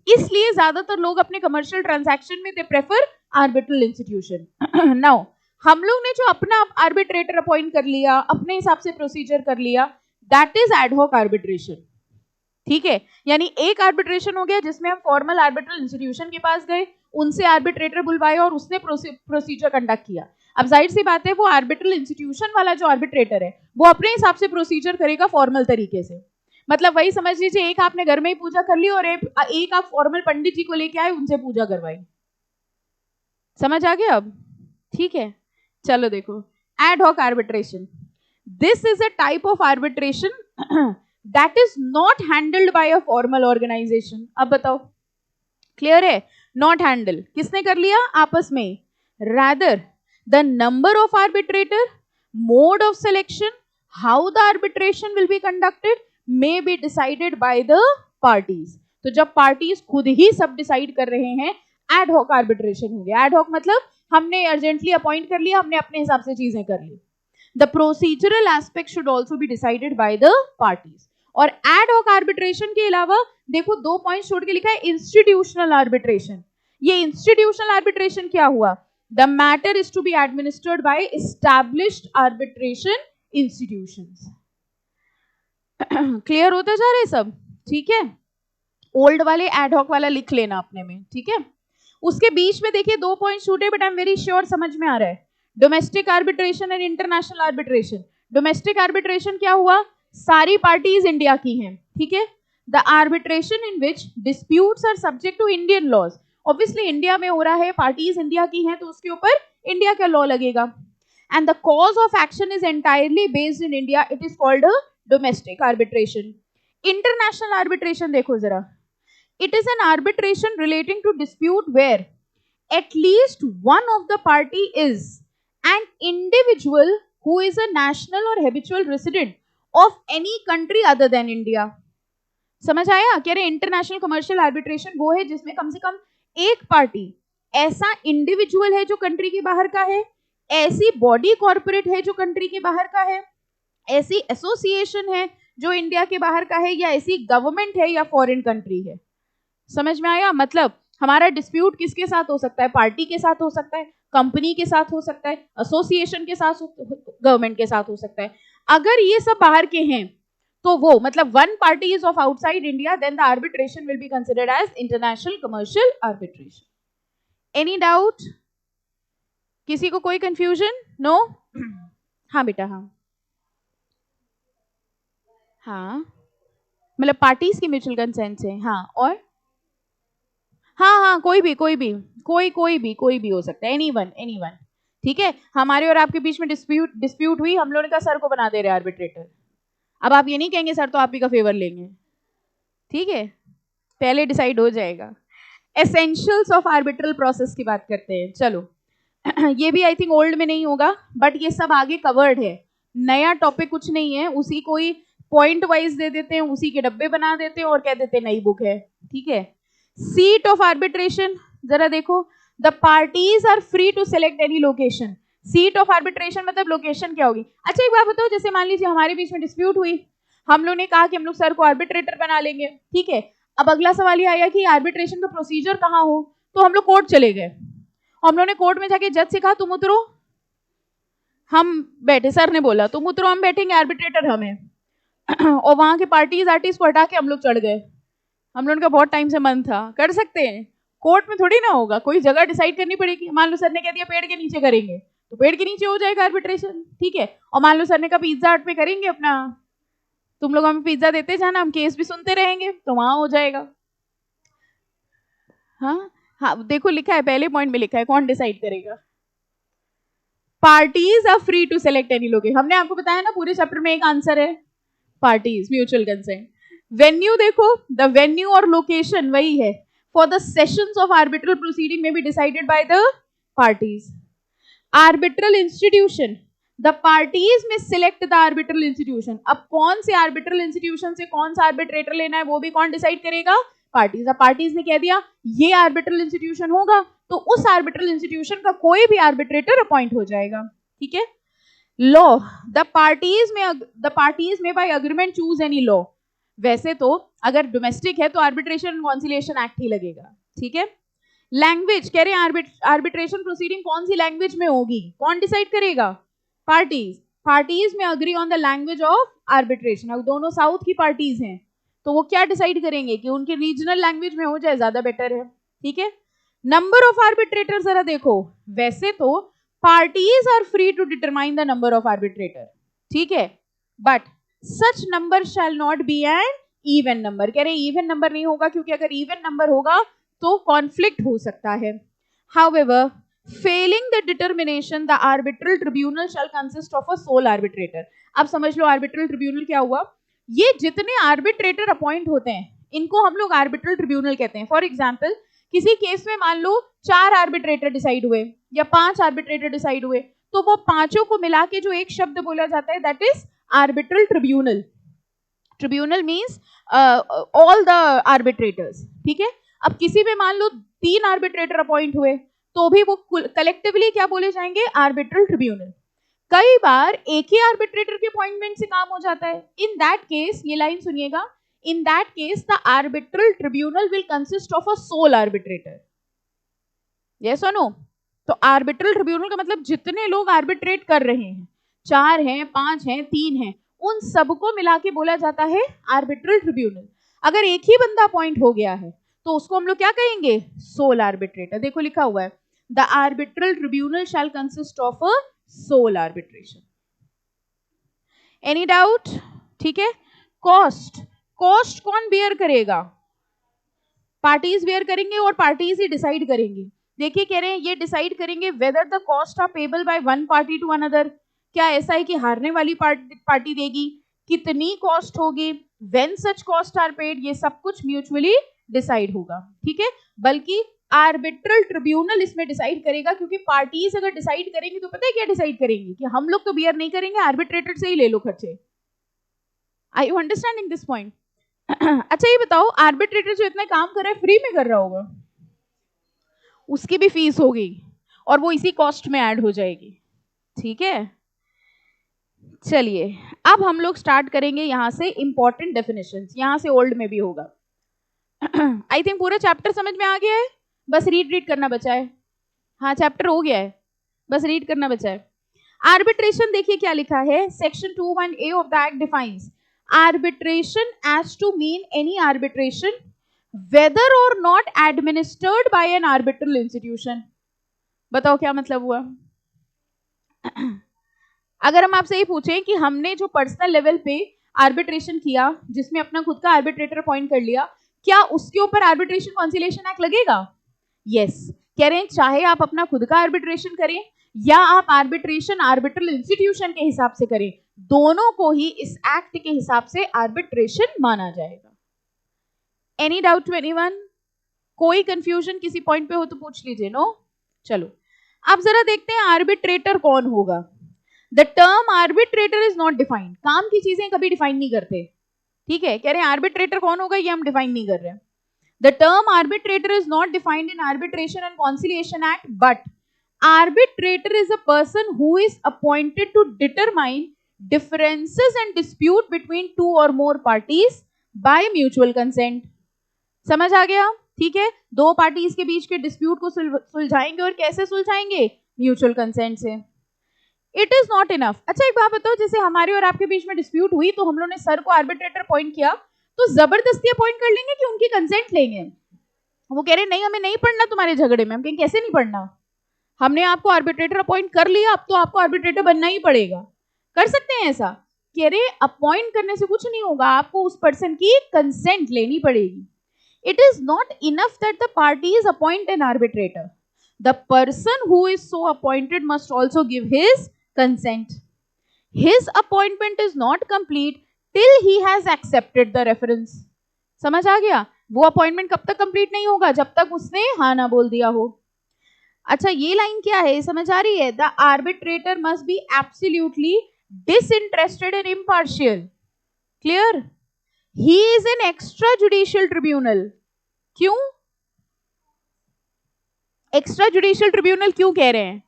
इसलिए ज्यादातर लोग अपने कमर्शियल ट्रांजैक्शन में they prefer arbitral institution. Now हम लोग ने जो अपना आर्बिट्रेटर अपॉइंट कर लिया, अपने हिसाब से प्रोसीजर कर लिया, दैट इज एडहॉक आर्बिट्रेशन। ठीक है, यानी एक आर्बिट्रेशन हो गया जिसमें हम फॉर्मल आर्बिट्रल इंस्टीट्यूशन के पास गए, उनसे आर्बिट्रेटर बुलवाया और उसने प्रोसीजर कंडक्ट किया। अब जाहिर सी बात है वो आर्बिट्रल इंस्टीट्यूशन वाला जो आर्बिट्रेटर है वो अपने हिसाब से प्रोसीजर करेगा फॉर्मल तरीके से। मतलब वही समझ लीजिए एक आपने घर में ही पूजा कर ली और एक आप फॉर्मल पंडित जी को लेके आए, उनसे पूजा करवाई। समझ आ गया अब? ठीक है, चलो देखो, ad hoc arbitration, this is a type of arbitration that is not handled by a formal organisation. अब बताओ, क्लियर है? नॉट हैंडल किसने कर लिया? आपस में। Rather the number of arbitrator, mode of selection, how the arbitration will be conducted may be decided by the parties. तो जब पार्टीज खुद ही सब डिसाइड कर रहे हैं, एड हॉक आर्बिट्रेशन हो गया। एड हॉक मतलब हमने अर्जेंटली अपॉइंट कर लिया, हमने अपने हिसाब से चीजें कर ली। The procedural aspect should also be decided by the parties. और एड हॉक आर्बिट्रेशन के अलावा देखो दो पॉइंट छोड़ के लिखा है इंस्टीट्यूशनल आर्बिट्रेशन। ये इंस्टीट्यूशनल आर्बिट्रेशन क्या हुआ? The matter is to be administered by established arbitration institutions. Clear होता जा रहा है सब? ठीक है, ओल्ड वाले एड हॉक वाला लिख लेना अपने में। ठीक है, उसके बीच में देखिए दो पॉइंट छूटे, but I am very sure समझ में आ रहा है। Domestic arbitration and international arbitration. Domestic arbitration क्या हुआ? सारी पार्टीज इंडिया की हैं। ठीक है, the arbitration in which disputes are subject to Indian laws. Obviously India में हो रहा है, पार्टीज इंडिया की हैं, तो उसके ऊपर इंडिया का लॉ लगेगा। And the cause of action is entirely based in India, it is called a domestic arbitration. International arbitration देखो जरा, it is an arbitration relating to dispute where at least one of the party is an individual who is a national or habitual resident of any country other than India. समझ आया? कह रहे इंटरनेशनल कमर्शियल आर्बिट्रेशन वो है जिसमें कम से कम एक पार्टी ऐसा इंडिविजुअल है जो कंट्री के बाहर का है, ऐसी बॉडी कॉर्पोरेट है जो कंट्री के बाहर का है, ऐसी एसोसिएशन है जो इंडिया के बाहर का है, या ऐसी गवर्नमेंट है या फॉरेन कंट्री है। समझ में आया? मतलब हमारा डिस्प्यूट किसके साथ हो सकता है? पार्टी के साथ हो सकता है, कंपनी के साथ हो सकता है, एसोसिएशन के साथ, गवर्नमेंट के साथ हो सकता है। अगर ये सब बाहर के हैं तो वो मतलब one party is of outside India, then the arbitration will be considered as international commercial arbitration. Any doubt? किसी को कोई कंफ्यूजन? नो? हाँ बेटा, हाँ मतलब पार्टीज की म्यूचुअल कंसेंट से। हाँ, और हाँ कोई भी हो सकता है, एनीवन। ठीक है, हमारे और आपके बीच में डिस्प्यूट हुई, हम लोगों ने कहा सर को बना दे रहे आर्बिट्रेटर। अब आप ये नहीं कहेंगे सर तो आप ही का फेवर लेंगे, ठीक है, पहले डिसाइड हो जाएगा। एसेंशियल्स ऑफ आर्बिट्रल प्रोसेस की बात करते हैं। चलो ये भी आई थिंक ओल्ड में नहीं होगा, बट ये सब आगे कवर्ड है, नया टॉपिक कुछ नहीं है, उसी को ही पॉइंट वाइज दे देते हैं, उसी के डब्बे बना देते हैं और कह देते हैं नई बुक है। ठीक है। सीट ऑफ आर्बिट्रेशन जरा देखो, the parties are free to select any location. Seat of arbitration मतलब लोकेशन क्या होगी? अच्छा एक बात बताओ, जैसे मान लीजिए हमारे बीच में डिस्प्यूट हुई, हम लोग ने कहा कि हम लोग सर को आर्बिट्रेटर बना लेंगे, ठीक है। अब अगला सवाल ये आया कि आर्बिट्रेशन का प्रोसीजर कहाँ हो, तो हम लोग कोर्ट चले गए, हम लोगों ने कोर्ट में जाके जज से कहा तुम उतरो, हम बैठे, सर ने बोला तुम उतरो हम बैठेंगे, आर्बिट्रेटर हमें और वहां के पार्टीज आर्टिस्ट को हटा के हम लोग चढ़ गए। हम लोगों का बहुत टाइम से मन था, कर सकते हैं, कोर्ट में थोड़ी ना होगा, कोई जगह डिसाइड करनी पड़ेगी। मान लो सर ने कह दिया पेड़ के नीचे करेंगे, तो पेड़ के नीचे हो जाएगा आर्बिट्रेशन, ठीक है। और मान लो सर ने कहा पिज्जा हट पे करेंगे अपना, तुम लोग हमें पिज्जा देते जाना, हम केस भी सुनते रहेंगे, तो वहां हो जाएगा। हाँ हाँ, देखो लिखा है पहले पॉइंट में, लिखा है कौन डिसाइड करेगा। Parties are free to select any location, हमने आपको बताया ना पूरे चैप्टर में एक आंसर है पार्टीज, म्यूचुअल कंसेंट। वेन्यू देखो, द वेन्यू और लोकेशन वही है, for the sessions of arbitral proceeding may be decided by the parties. Arbitral institution, the parties may select the arbitral institution. अब कौन से आर्बिट्रल इंस्टीट्यूशन से कौन सा आर्बिट्रेटर लेना है वो भी कौन डिसाइड करेगा? पार्टीज। अब पार्टीज ने कह दिया ये आर्बिट्रल इंस्टीट्यूशन होगा, तो उस आर्बिट्रल इंस्टीट्यूशन का कोई भी आर्बिट्रेटर अपॉइंट हो जाएगा, ठीक है। Law, the parties may by agreement choose any law. वैसे तो अगर डोमेस्टिक है तो आर्बिट्रेशन एंड कॉन्सिलिएशन एक्ट ही लगेगा, ठीक है। लैंग्वेज कह रहे हैं आर्बिट्रेशन प्रोसीडिंग कौन सी लैंग्वेज में होगी, कौन डिसाइड करेगा? पार्टीज। पार्टीज में agree on the language of arbitration. अब दोनों साउथ की पार्टीज हैं तो वो क्या डिसाइड करेंगे कि उनकी रीजनल लैंग्वेज में हो जाए, ज्यादा बेटर है, ठीक है। नंबर ऑफ आर्बिट्रेटर जरा देखो, वैसे तो parties are free to determine the number of arbitrator, ठीक है, but such number shall not be an even number. कह रहे इवन नंबर नहीं होगा, क्योंकि अगर इवन नंबर होगा तो कॉन्फ्लिक्ट हो सकता है। However, failing the determination the arbitral tribunal shall consist of a sole arbitrator. अब समझ लो आर्बिट्रल ट्रिब्यूनल क्या हुआ, ये जितने आर्बिट्रेटर अपॉइंट होते हैं इनको हम लोग आर्बिट्रल ट्रिब्यूनल कहते हैं। फॉर एग्जाम्पल किसी केस में मान लो 4 आर्बिट्रेटर डिसाइड हुए या 5 आर्बिट्रेटर डिसाइड हुए, तो वो पांचों को मिला के जो एक शब्द बोला जाता है that is arbitral tribunal. Tribunal means all the arbitrators, ठीक है। अब किसी में मान लो 3 आर्बिट्रेटर अपॉइंट हुए तो भी वो कलेक्टिवली क्या बोले जाएंगे? Arbitral tribunal. कई बार एक ही आर्बिट्रेटर के अपॉइंटमेंट से काम हो जाता है, इन दैट केस, ये लाइन सुनिएगा, in that case the arbitral tribunal will consist of a sole arbitrator. Yes और नो? तो आर्बिट्रल ट्रिब्यूनल का मतलब जितने लोग आर्बिट्रेट कर रहे हैं, 4 हैं, 5 हैं, 3 हैं, उन सबको मिला के बोला जाता है आर्बिट्रल ट्रिब्यूनल। अगर एक ही बंदा अपॉइंट हो गया है तो उसको हम लोग क्या कहेंगे? Sole arbitrator. देखो लिखा हुआ है the arbitral tribunal shall consist of a sole arbitration. Any doubt? ठीक है। कॉस्ट, कॉस्ट कौन बेयर करेगा? पार्टीज बेयर करेंगे और पार्टीज ही डिसाइड करेंगी। देखिए कह रहे हैं ये डिसाइड करेंगे whether the cost are payable by one party to another. क्या ऐसा है कि हारने वाली पार्टी देगी? कितनी कॉस्ट होगी? When such cost are paid, ये सब कुछ म्यूचुअली डिसाइड होगा, ठीक है। बल्कि आर्बिट्रल ट्रिब्यूनल इसमें डिसाइड करेगा, क्योंकि पार्टीज अगर डिसाइड करेंगी तो पता है क्या डिसाइड करेंगी? कि हम लोग तो बियर नहीं करेंगे, आर्बिट्रेटर से ही ले लो खर्चे। आई यू अंडरस्टैंडिंग दिस पॉइंट? अच्छा ये बताओ, आर्बिट्रेटर जो इतना काम कर रहा है फ्री में कर रहा होगा? उसकी भी फीस होगी और वो इसी कॉस्ट में ऐड हो जाएगी, ठीक है। चलिए अब हम लोग स्टार्ट करेंगे यहां से इंपॉर्टेंट डेफिनेशंस, यहां से ओल्ड में भी होगा। आई थिंक पूरा चैप्टर समझ में आ गया है, बस रीड करना बचा है। हाँ चैप्टर हो गया है, बस रीड करना बचा है। आर्बिट्रेशन देखिए क्या लिखा है, section 21A of the act defines arbitration as to mean any arbitration whether or not administered by an arbitral institution. बताओ क्या मतलब हुआ? अगर हम आपसे ये पूछें कि हमने जो पर्सनल लेवल पे आर्बिट्रेशन किया, जिसमें अपना खुद का आर्बिट्रेटर अपॉइंट कर लिया, क्या उसके ऊपर आर्बिट्रेशन कॉन्सिलिएशन एक्ट लगेगा? यस। कह रहे हैं चाहे आप अपना खुद का आर्बिट्रेशन करें या आप आर्बिट्रेशन आर्बिट्रल इंस्टीट्यूशन के हिसाब से करें, दोनों को ही इस एक्ट के हिसाब से आर्बिट्रेशन माना जाएगा। Any doubt to anyone? कोई कंफ्यूजन किसी पॉइंट पे हो तो पूछ लीजिए। नो? चलो अब जरा देखते हैं आर्बिट्रेटर कौन होगा। The term arbitrator is not defined. काम की चीजें कभी डिफाइन नहीं करते, ठीक है। कह रहे हैं आर्बिट्रेटर कौन होगा ये हम डिफाइन नहीं कर रहे हैं। The term arbitrator is not defined in Arbitration and Conciliation Act, but arbitrator is a person who is appointed to determine differences and dispute between two or more parties by mutual consent. समझ आ गया? ठीक है, दो पार्टीज के बीच के डिस्प्यूट को सुलझाएंगे, और कैसे सुलझाएंगे? म्यूचुअल कंसेंट से. It is not enough. अच्छा एक बात बताओ, जैसे हमारे और आपके बीच में डिस्प्यूट हुई तो हम लोगों ने सर को आर्बिट्रेटर अपॉइंट किया, तो जबरदस्ती अपॉइंट कर लेंगे कि उनकी कंसेंट लेंगे? वो कह रहे नहीं हमें नहीं पढ़ना तुम्हारे झगड़े में. हम कहेंगे कैसे नहीं पढ़ना, हमने आपको आर्बिट्रेटर अपॉइंट कर लिया, अब तो आपको आर्बिट्रेटर बनना ही पड़ेगा. कर सकते हैं ऐसा? कह रहे अपॉइंट करने से कुछ नहीं होगा, आपको उस पर्सन की कंसेंट लेनी पड़ेगी. It is not enough that the parties appoint an arbitrator. The person who is so appointed must also give his consent. His appointment is not complete till he has accepted the reference. समझ आ गया? वो अपॉइंटमेंट कब तक कंप्लीट नहीं होगा? जब तक उसने हाँ ना बोल दिया हो. अच्छा ये लाइन क्या है, समझ आ रही है? The arbitrator must be absolutely disinterested and impartial. Clear? He is an extrajudicial tribunal. क्यों एक्स्ट्राजुडिशियल ट्रिब्यूनल क्यों कह रहे हैं?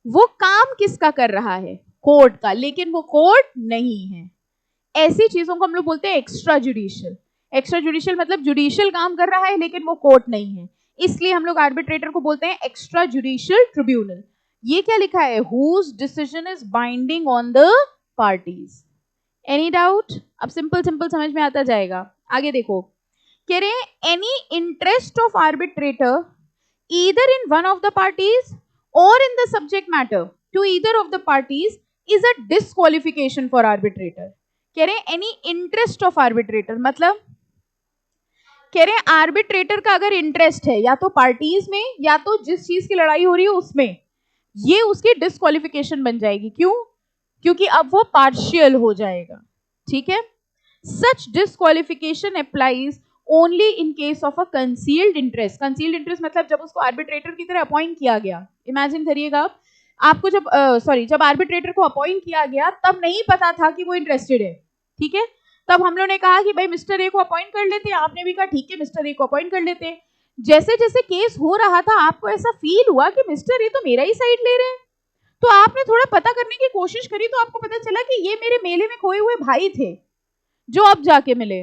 वो काम किसका कर रहा है? कोर्ट का, लेकिन वो कोर्ट नहीं है. ऐसी चीजों को हम लोग बोलते हैं एक्स्ट्राजुडिशियल. एक्स्ट्राजुडिशियल मतलब जुडिशियल काम कर रहा है लेकिन वो कोर्ट नहीं है, इसलिए हम लोग आर्बिट्रेटर को बोलते हैं एक्स्ट्राजुडिशियल ट्रिब्यूनल. ये क्या लिखा है? Whose decision is binding on the parties. Any doubt? अब सिंपल सिंपल समझ में आता जाएगा. आगे देखो, कह रहे हैं any interest of arbitrator either in one of the parties or in the subject matter to either of the parties is a disqualification for arbitrator. कह रहे हैं एनी इंटरेस्ट ऑफ आर्बिट्रेटर मतलब कह रहे हैं आर्बिट्रेटर का अगर इंटरेस्ट है या तो पार्टीज में या तो जिस चीज की लड़ाई हो रही है उसमें, ये उसकी डिस्क्वालिफिकेशन बन जाएगी. क्यों? क्योंकि अब वो पार्शियल हो जाएगा. ठीक है? Such disqualification applies only in case of a concealed interest. Concealed interest मतलब जब उसको आर्बिट्रेटर की तरह अपॉइंट किया गया. इमेजिन करिएगा आपको जब आर्बिट्रेटर को अपॉइंट किया गया तब नहीं पता था कि वो इंटरेस्टेड है. ठीक है? तब हम लोगों ने कहा कि भाई मिस्टर ए को अपॉइंट कर लेते हैं. आपने भी कहा ठीक है मिस्टर ए को अपॉइंट कर लेते हैं. जैसे जैसे केस हो रहा था आपको ऐसा फील हुआ कि मिस्टर ए तो मेरा ही साइड ले रहे हैं, तो आपने थोड़ा पता करने की कोशिश करी, तो आपको पता चला कि ये मेरे मेले में खोए हुए भाई थे जो अब जाके मिले.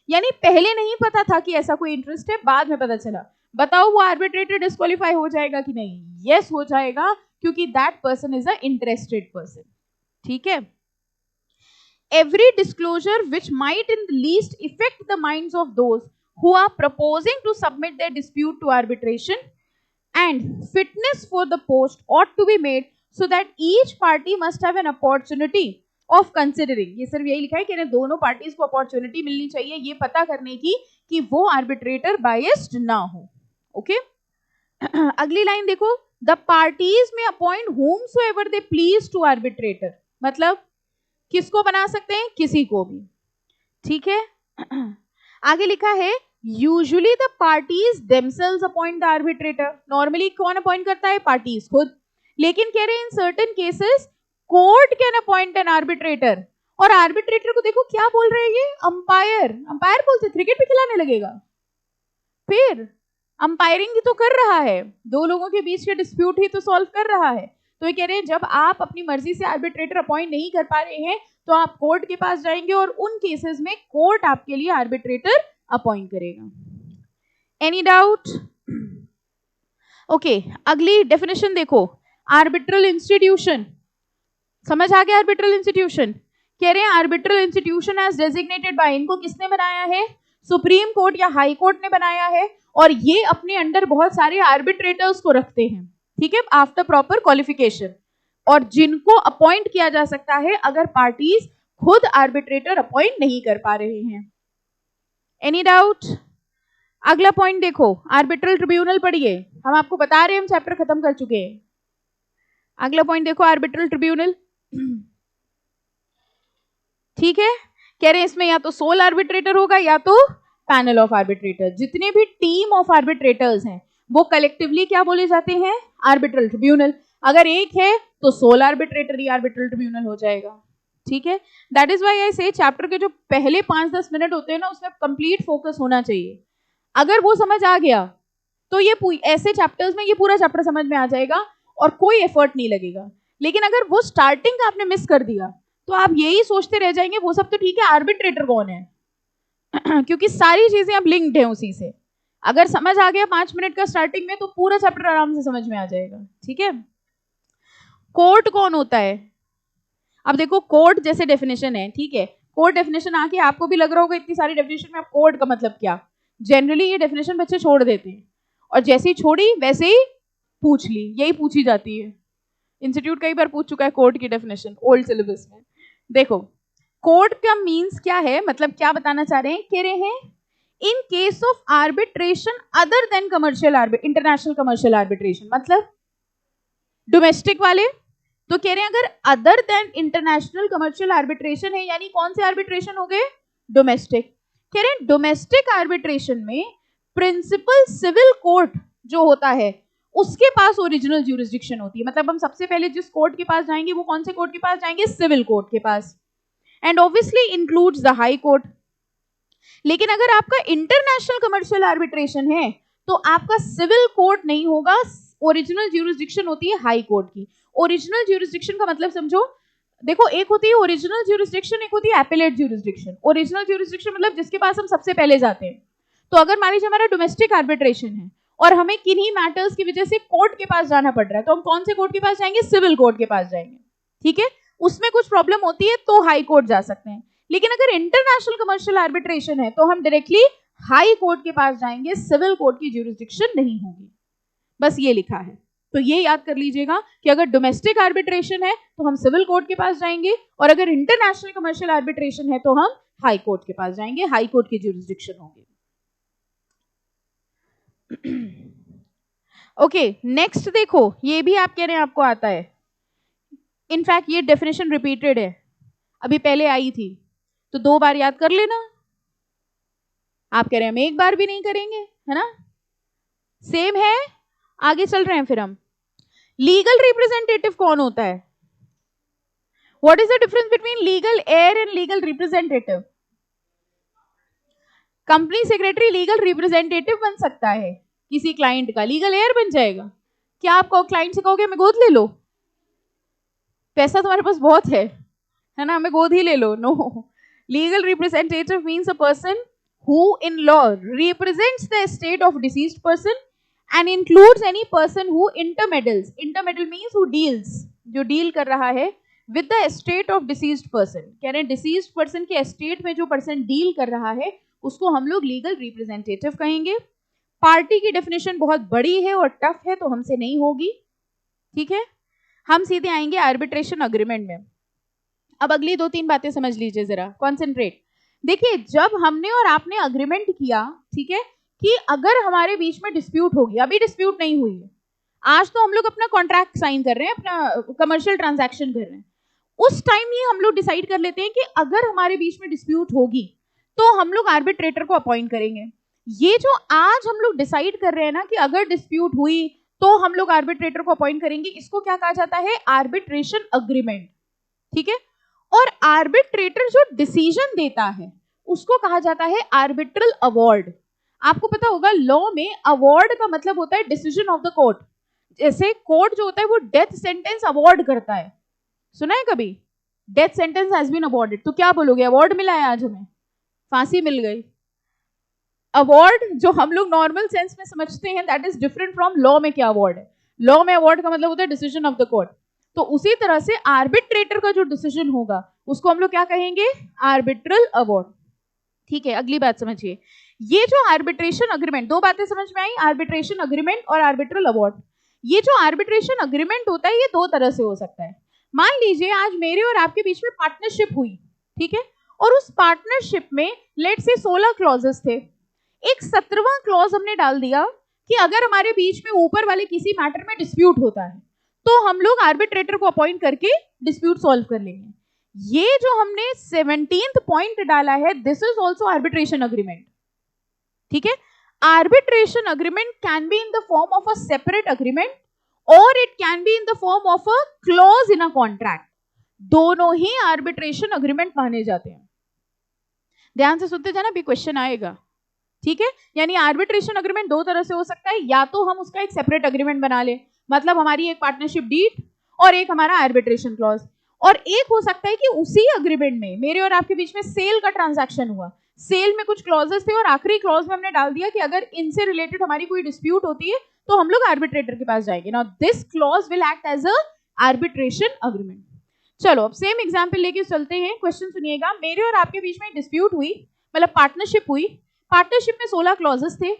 यानी पहले नहीं पता था कि ऐसा कोई इंटरेस्ट है, बाद में पता चला. बताओ वो आर्बिट्रेटर डिस्क्वालीफाई हो जाएगा कि नहीं? यस हो जाएगा, क्योंकि that person is a interested person. ठीक है? Every disclosure which might in the least effect the minds of those who are proposing to submit their dispute to arbitration and fitness for the post ought to be made so that each party must have an opportunity of considering. ये सिर्फ यही लिखा है कि दोनों पार्टीज को अपॉर्चुनिटी मिलनी चाहिए ये पता करने की कि वो आर्बिट्रेटर बायस्ड ना हो. ओके? अगली लाइन देखो, द पार्टीज में appoint whomsoever they please to arbitrator. मतलब किसको बना सकते हैं? किसी को भी. ठीक है? आगे लिखा है Usually the parties themselves appoint the arbitrator. Normally कौन अपॉइंट करता है? पार्टीज खुद. लेकिन कह रहे हैं in certain cases court can appoint an arbitrator. और आर्बिट्रेटर को देखो क्या बोल रहे हैं ये? अंपायर. अंपायर बोलते क्रिकेट भी खिलाने लगेगा? फिर अंपायरिंग ही तो कर रहा है, दो लोगों के बीच के डिस्प्यूट ही तो सॉल्व कर रहा है. तो ये कह रहे हैं जब आप अपनी मर्जी से आर्बिट्रेटर अपॉइंट नहीं कर पा रहे हैं तो आप कोर्ट के पास जाएंगे और उन केसेस में कोर्ट आपके लिए आर्बिट्रेटर अपॉइंट करेगा. Any doubt? ओके, अगली डेफिनेशन देखो, आर्बिट्रल इंस्टीट्यूशन. समझ आ गया? आर्बिट्रल इंस्टीट्यूशन कह रहे हैं arbitral institution as designated by, इनको किसने बनाया है? सुप्रीम कोर्ट या हाई कोर्ट ने बनाया है, और ये अपने अंडर बहुत सारे आर्बिट्रेटर्स को रखते हैं. ठीक है? आफ्टर प्रॉपर क्वालिफिकेशन, और जिनको अपॉइंट किया जा सकता है अगर पार्टीज खुद आर्बिट्रेटर अपॉइंट नहीं कर पा रहे हैं. Any doubt? अगला पॉइंट देखो, आर्बिट्रल ट्रिब्यूनल पढ़िए. हम आपको बता रहे हैं हम चैप्टर खत्म कर चुके हैं. अगला पॉइंट देखो, आर्बिट्रल ट्रिब्यूनल. ठीक है? कह रहे हैं इसमें या तो सोल आर्बिट्रेटर होगा या तो पैनल ऑफ आर्बिट्रेटर. जितने भी टीम ऑफ आर्बिट्रेटर्स हैं वो कलेक्टिवली क्या बोले जाते हैं? Arbitral tribunal. अगर एक है तो सोल आर्बिट्रेटर ही आर्बिट्रल ट्रिब्यूनल हो जाएगा. ठीक है? दैट इज व्हाई आई से चैप्टर के जो पहले 5-10 मिनट होते हैं ना उसमें कंप्लीट फोकस होना चाहिए. अगर वो समझ आ गया तो ये ऐसे चैप्टर्स में ये पूरा चैप्टर समझ में आ जाएगा और कोई एफर्ट नहीं लगेगा। लेकिन अगर वो स्टार्टिंग आपने मिस कर दिया तो आप यही सोचते रह जाएंगे वो सब तो ठीक है, आर्बिट्रेटर कौन है क्योंकि सारी चीजें अब लिंक्ड है उसी से। अगर समझ आ गया 5 मिनट का स्टार्टिंग में तो पूरा चैप्टर आराम से समझ में आ जाएगा। ठीक है, कोर्ट कौन होता है? अब देखो कोर्ट जैसे डेफिनेशन है, ठीक है, कोर्ट डेफिनेशन आके आपको भी लग रहा होगा इतनी सारी डेफिनेशन में अब कोर्ट का मतलब क्या। जनरली ये डेफिनेशन बच्चे छोड़ देते हैं और जैसे ही छोड़ी वैसे ही पूछ ली, यही पूछी जाती है। इंस्टीट्यूट कई बार पूछ चुका है कोर्ट की डेफिनेशन ओल्ड सिलेबस में। देखो कोर्ट का मीन्स क्या है, मतलब क्या बताना चाह रहे हैं, कह रहे हैं इन case of arbitration other than commercial international commercial arbitration, मतलब डोमेस्टिक वाले। तो कह रहे हैं अगर other than international commercial arbitration है यानी कौन से आर्बिट्रेशन हो गए, डोमेस्टिक। कह रहे हैं डोमेस्टिक आर्बिट्रेशन में प्रिंसिपल सिविल कोर्ट जो होता है उसके पास ओरिजिनल ज्यूरिसडिक्शन होती है। मतलब हम सबसे पहले जिस कोर्ट के पास जाएंगे वो कौन से कोर्ट के पास जाएंगे, सिविल कोर्ट के पास, and obviously includes the high court. लेकिन अगर आपका इंटरनेशनल कमर्शियल आर्बिट्रेशन है तो आपका सिविल कोर्ट नहीं होगा, ओरिजिनल ज्यूरिसडिक्शन होती है हाई कोर्ट की। ओरिजिनल ज्यूरिसडिक्शन का मतलब समझो, देखो एक होती है ओरिजिनल ज्यूरिसडिक्शन, एक होती है एपेलेट ज्यूरिसडिक्शन। ओरिजिनल ज्यूरिसडिक्शन मतलब जिसके पास हम सबसे पहले जाते हैं। तो अगर मान लीजिए हमारा डोमेस्टिक आर्बिट्रेशन है और हमें किन्हीं मैटर्स की वजह से कोर्ट के पास जाना पड़ रहा है तो हम कौन से कोर्ट के पास जाएंगे, सिविल कोर्ट के पास जाएंगे। ठीक है, उसमें कुछ प्रॉब्लम होती है तो हाई कोर्ट जा सकते हैं। लेकिन अगर इंटरनेशनल कमर्शियल आर्बिट्रेशन है तो हम डायरेक्टली हाई कोर्ट के पास जाएंगे, सिविल कोर्ट की ज्यूरिसडिक्शन नहीं होगी। बस ये लिखा है, तो ये याद कर लीजिएगा कि अगर डोमेस्टिक आर्बिट्रेशन है तो हम सिविल कोर्ट के पास जाएंगे और अगर इंटरनेशनल कमर्शियल आर्बिट्रेशन है तो हम हाई कोर्ट के पास जाएंगे, हाई कोर्ट की ज्यूरिसडिक्शन होगी। ओके नेक्स्ट देखो, ये भी आप कह रहे हैं आपको आता है, इनफैक्ट ये डेफिनेशन रिपीटेड है, अभी पहले आई थी तो 2 बार याद कर लेना। आप कह रहे हैं हम 1 बार भी नहीं करेंगे, है ना, सेम है। आगे चल रहे हैं फिर हम, लीगल रिप्रेजेंटेटिव कौन होता है? What is the difference between legal air and legal representative? Company secretary legal representative बन सकता है किसी क्लाइंट का, लीगल एयर बन जाएगा। क्या आप क्लाइंट से कहोगे हमें गोद ले लो, पैसा तुम्हारे पास बहुत है ना, हमें गोद ही ले लो? No, legal representative means a person who in law represents the estate of deceased person and includes any person who intermeddles, intermeddle means who deals, जो deal कर रहा है with the estate of deceased person। कह रहे हैं deceased person के estate में जो person deal कर रहा है उसको हम लोग legal representative कहेंगे। पार्टी की डेफिनेशन बहुत बड़ी है और टफ है तो हमसे नहीं होगी। ठीक है, हम सीधे आएंगे आर्बिट्रेशन अग्रीमेंट में। अब अगली 2-3 बातें समझ लीजिए जरा, कॉन्सेंट्रेट। देखिए जब हमने और आपने अग्रीमेंट किया, ठीक है, कि अगर हमारे बीच में डिस्प्यूट होगी, अभी डिस्प्यूट नहीं हुई है, आज तो हम लोग अपना कॉन्ट्रैक्ट साइन कर रहे हैं, अपना कमर्शियल ट्रांजैक्शन कर रहे हैं, उस टाइम ही हम लोग डिसाइड कर लेते हैं कि अगर हमारे बीच में डिस्प्यूट होगी तो हम लोग आर्बिट्रेटर को अपॉइंट करेंगे। ये जो आज हम लोग डिसाइड कर रहे हैं ना कि अगर डिस्प्यूट हुई तो हम लोग आर्बिट्रेटर को अपॉइंट करेंगे, इसको क्या कहा जाता है, आर्बिट्रेशन अग्रीमेंट। ठीक है, और आर्बिट्रेटर जो डिसीजन देता है उसको कहा जाता है आर्बिट्रल अवार्ड। आपको पता होगा लॉ में अवार्ड का मतलब होता है डिसीजन ऑफ द कोर्ट। जैसे कोर्ट जो होता है वो डेथ सेंटेंस अवार्ड करता है, सुना है कभी, death sentence has been awarded, तो क्या बोलोगे, अवार्ड मिला है आज हमें, फांसी मिल गई। अवार्ड जो हम लोग नॉर्मल सेंस में समझते हैं that is different from law में क्या अवार्ड है। लॉ में अवार्ड का मतलब होता है डिसीजन ऑफ द कोर्ट। तो उसी तरह से आर्बिट्रेटर का जो डिसीजन होगा उसको हम लोग क्या कहेंगे, आर्बिट्रल अवार्ड। ठीक है, अगली बात समझिए, ये जो आर्बिट्रेशन अग्रीमेंट, 2 बातें समझ में आई, आर्बिट्रेशन अग्रीमेंट और आर्बिट्रल अवार्ड। ये जो आर्बिट्रेशन अग्रीमेंट होता है ये 2 तरह से हो सकता है। मान लीजिए आज मेरे और आपके बीच में पार्टनरशिप हुई, ठीक है, और उस पार्टनरशिप में लेट्स से 16 क्लॉजेस थे, एक 17वां क्लॉज हमने डाल दिया कि अगर हमारे बीच में ऊपर वाले किसी मैटर में डिस्प्यूट होता है तो हम लोग आर्बिट्रेटर को अपॉइंट करके डिस्प्यूट सॉल्व कर लेंगे। ये जो हमने 17th पॉइंट डाला है this is also arbitration agreement. ठीक है, arbitration agreement can be in the form of a separate agreement or it can be in the form of a clause in a contract. दोनों ही आर्बिट्रेशन अग्रीमेंट माने जाते हैं। ध्यान से सुनते जाना, भी क्वेश्चन आएगा। ठीक है, यानी आर्बिट्रेशन अग्रीमेंट दो तरह से हो सकता है, या तो हम उसका एक सेपरेट अग्रीमेंट बना ले, मतलब हमारी एक पार्टनरशिप डीड और एक हमारा आर्बिट्रेशन क्लॉज, और एक हो सकता है कि उसी अग्रीमेंट में मेरे और आपके बीच में सेल का ट्रांजैक्शन हुआ, सेल में कुछ क्लॉजेस थे और आखिरी क्लॉज में हमने डाल दिया कि अगर इनसे रिलेटेड हमारी कोई डिस्प्यूट होती है तो हम लोग आर्बिट्रेटर के पास जाएंगे। Now this clause will act as a arbitration agreement. चलो अब सेम एग्जांपल लेके चलते हैं, क्वेश्चन सुनिएगा। मेरे और आपके बीच में डिस्प्यूट हुई, मतलब पार्टनरशिप हुई, पार्टनरशिप में 16 क्लॉजेस थे।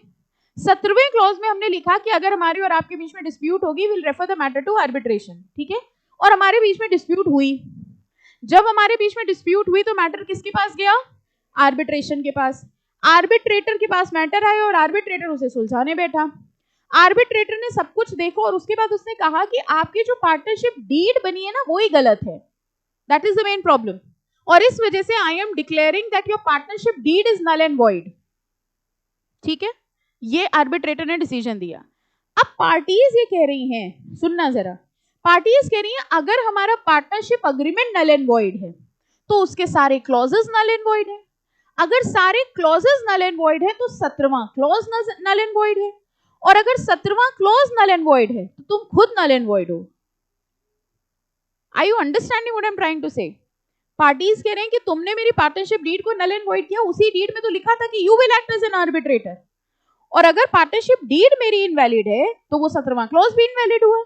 17वें क्लॉज में हमने लिखा कि अगर हमारे और आपके बीच में डिस्प्यूट होगी will refer the matter to arbitration, ठीक है, और हमारे बीच में डिस्प्यूट हुई। जब हमारे बीच में डिस्प्यूट हुई तो मैटर किसके पास गया? आर्बिट्रेशन के पास। आर्बिट्रेटर के पास मैटर आया और आर्बिट्रेटर उसे सुलझाने बैठा। आर्बिट्रेटर ने सब कुछ देखा और उसके बाद उसने कहा कि आपकी जो पार्टनरशिप डीड बनी है ना वो ही गलत है, that is the main problem, और इस वजह से I am declaring that your partnership deed is null and void. ठीक है, ये आर्बिट्रेटर ने डिसीजन दिया। अब पार्टीज ये कह रही हैं, सुनना जरा, पार्टीज कह रही हैं अगर हमारा partnership agreement null and void है तो उसके सारे क्लॉजेस नल एंड वॉइड है। अगर सारे क्लॉजेस नल एंड वॉइड है तो 17वां क्लॉज नल एंड वॉइड है, और अगर 17वां क्लॉज नल एंड वॉइड है तो तुम खुद नल एंड वॉइड हो। Are you understanding what I am trying to say? Parties कह रहे हैं कि तुमने मेरी पार्टनरशिप डीड को नल एंड वॉइड किया, उसी डीड में तो लिखा था कि you will act as an arbitrator, और अगर पार्टनरशिप डीड मेरी इनवैलिड है तो वो 17वां क्लॉज भी इनवैलिड हुआ।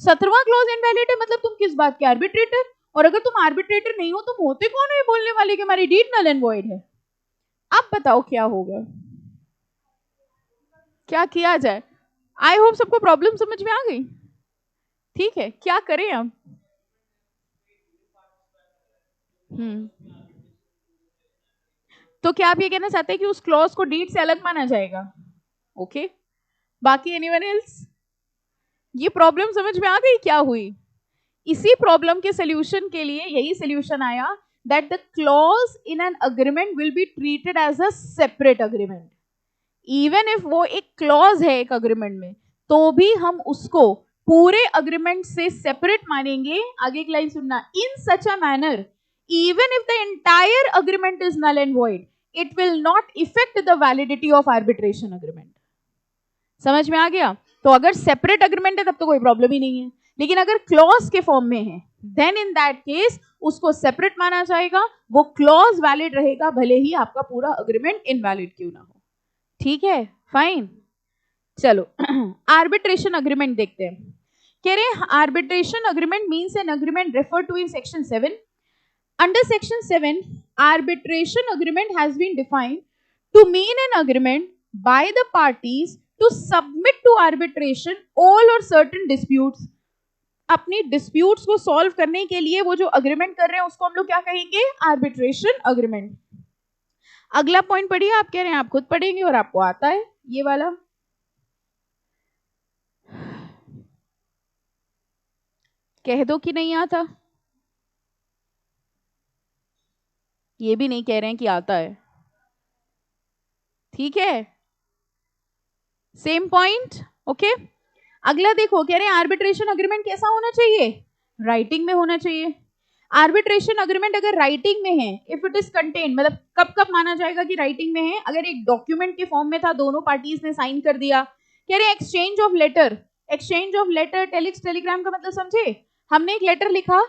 17वां क्लॉज इनवैलिड है मतलब तुम किस बात के आर्बिट्रेटर, और अगर तुम आर्बिट्रेटर नहीं हो तुम होते कौन है बोलने वाले कि हमारी डीड नल एंड वॉइड है? अब बताओ क्या होगा, क्या किया जाए? आई होप सबको प्रॉब्लम समझ में आ गई। ठीक है, क्या करें हम? तो क्या आप ये कहना चाहते हैं कि उस क्लॉज को डीड से अलग माना जाएगा? ओके, बाकी एनीवन एल्स? ये प्रॉब्लम समझ में आ गई क्या हुई? इसी प्रॉब्लम के सोल्यूशन के लिए यही सोल्यूशन आया that the clause in an agreement will be treated as a separate agreement. Even if वो एक क्लॉज है एक अग्रीमेंट में तो भी हम उसको पूरे अग्रीमेंट से सेपरेट मानेंगे। आगे की लाइन सुनना, in such a manner even if the entire agreement is null and void it will not affect the validity of arbitration agreement। समझ में आ गया? तो अगर सेपरेट अग्रीमेंट है तब तो कोई प्रॉब्लम ही नहीं है, लेकिन अगर क्लॉज के फॉर्म में है देन इन दैट केस उसको सेपरेट माना जाएगा, वो क्लॉज वैलिड रहेगा भले ही आपका पूरा अग्रीमेंट इनवैलिड क्यों ना हो। ठीक है, फाइन। चलो आर्बिट्रेशन अग्रीमेंट देखते हैं। कह रहे हैं arbitration agreement means an agreement refer to in section 7। Under section 7, arbitration agreement has been defined to mean an agreement by the parties to submit to arbitration all or certain disputes। अपनी disputes को solve करने के लिए वो जो agreement कर रहे हैं उसको हम लोग क्या कहेंगे? arbitration agreement। अगला point पढ़िए, आप कह रहे हैं आप खुद पढ़ेंगे और आपको आता है ये वाला। कह दो कि नहीं आता। ये भी नहीं कह रहे हैं कि आता है। ठीक है, सेम पॉइंट। ओके, अगला देखो, कह रहे हैं आर्बिट्रेशन अग्रीमेंट कैसा होना चाहिए? राइटिंग में होना चाहिए। आर्बिट्रेशन अग्रीमेंट अगर राइटिंग में है, इफ इट इज कंटेन, मतलब कब कब माना जाएगा कि राइटिंग में है? अगर एक डॉक्यूमेंट के फॉर्म में था, दोनों पार्टीज ने साइन कर दिया। कह रहे हैं exchange of letter. Exchange of letter, telex, telegram का मतलब समझे? हमने एक लेटर लिखा,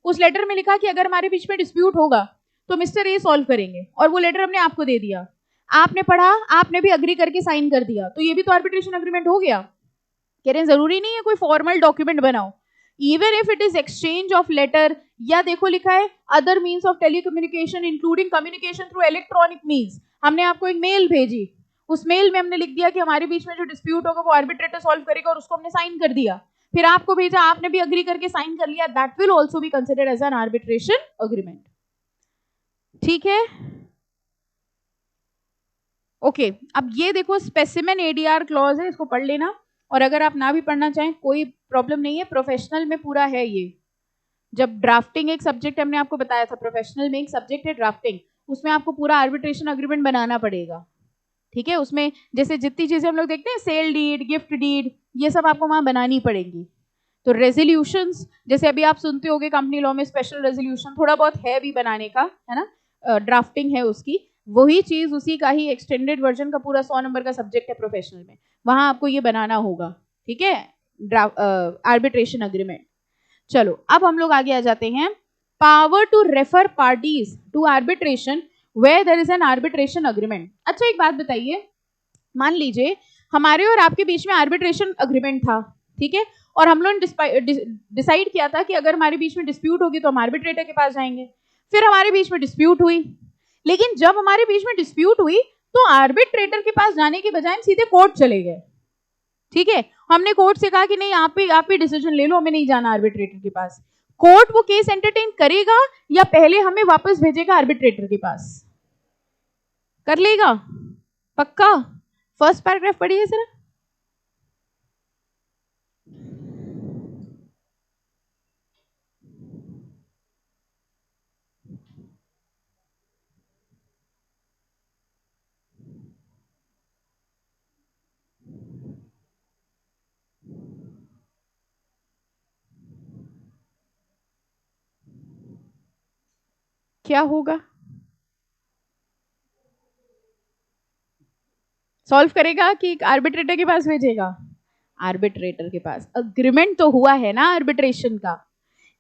उस लेटर में लिखा कि अगर हमारे बीच में डिस्प्यूट होगा तो मिस्टर ए सॉल्व करेंगे, और वो लेटर हमने आपको दे दिया, आपने पढ़ा, आपने भी अग्री करके साइन कर दिया, तो ये भी तो आर्बिट्रेशन अग्रीमेंट हो गया। कह रहे हैं जरूरी नहीं है कोई फॉर्मल डॉक्यूमेंट बनाओ, even if it is exchange of letter, या देखो लिखा है other means of telecommunication including communication through electronic means. हमने आपको एक मेल भेजी, उस मेल में हमने लिख दिया कि हमारे बीच में जो डिस्प्यूट होगा वो आर्बिट्रेटर सॉल्व करेगा, और उसको हमने साइन कर दिया, फिर आपको भेजा, आपने भी अग्री करके साइन कर लिया, that will also be considered as an arbitration agreement. ठीक है, ओके। अब ये देखो स्पेसिमेन एडीआर क्लॉज है, इसको पढ़ लेना, और अगर आप ना भी पढ़ना चाहें कोई प्रॉब्लम नहीं है, प्रोफेशनल में पूरा है ये। जब ड्राफ्टिंग एक सब्जेक्ट हमने आपको बताया था, प्रोफेशनल में एक सब्जेक्ट है ड्राफ्टिंग, उसमें आपको पूरा आर्बिट्रेशन अग्रीमेंट बनाना पड़ेगा। ठीक है, उसमें जैसे जितनी चीजें हम लोग देखते हैं, सेल डीड, गिफ्ट डीड, ये सब आपको वहां बनानी पड़ेगी। तो रेजोल्यूशंस, जैसे अभी आप सुनते होंगे कंपनी लॉ में स्पेशल रेजोल्यूशन थोड़ा बहुत है भी बनाने का, है ना, ड्राफ्टिंग है उसकी, वही चीज उसी का ही एक्सटेंडेड वर्जन का पूरा 100 नंबर का सब्जेक्ट है प्रोफेशनल में, वहां आपको ये बनाना होगा, ठीक है, आर्बिट्रेशन अग्रीमेंट। चलो अब हम लोग आगे आ जाते हैं, power to refer parties to arbitration where there is an arbitration agreement. अच्छा एक बात बताइए, मान लीजिए हमारे और आपके बीच में आर्बिट्रेशन अग्रीमेंट था, ठीक है, और हम लोग ने डिसाइड किया था कि अगर हमारे बीच में डिस्प्यूट होगी तो हम आर्बिट्रेटर के पास जाएंगे। फिर हमारे बीच में डिस्प्यूट हुई, लेकिन जब हमारे बीच में डिस्प्यूट हुई तो आर्बिट्रेटर के पास जाने के बजाय हम सीधे कोर्ट चले गए, ठीक है। हमने कोर्ट से कहा कि नहीं आप ही डिसीजन ले लो, हमें नहीं जाना आर्बिट्रेटर के पास। कोर्ट वो केस एंटरटेन करेगा या पहले हमें वापस भेजेगा आर्बिट्रेटर के पास? कर लेगा पक्का? फर्स्ट पैराग्राफ पढ़िए जरा। क्या होगा? सॉल्व करेगा कि आर्बिट्रेटर के पास भेजेगा? आर्बिट्रेटर के पास। अग्रीमेंट तो हुआ है ना आर्बिट्रेशन का।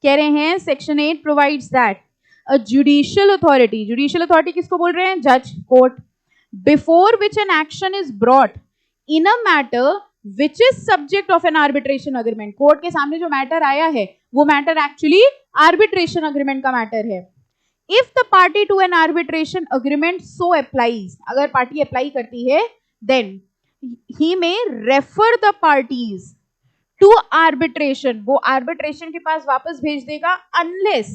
कह रहे हैं section 8 provides that a judicial authority, judicial authority किसको बोल रहे हैं? जज, court, before which an action is brought in a matter which is subject of an arbitration agreement. Court के सामने जो मैटर आया है वो मैटर एक्चुअली आर्बिट्रेशन अग्रीमेंट का मैटर है। If the party to an arbitration agreement so applies, अगर पार्टी अप्लाई करती है, then he may refer the parties to arbitration, वो arbitration के पास वापस भेज देगा unless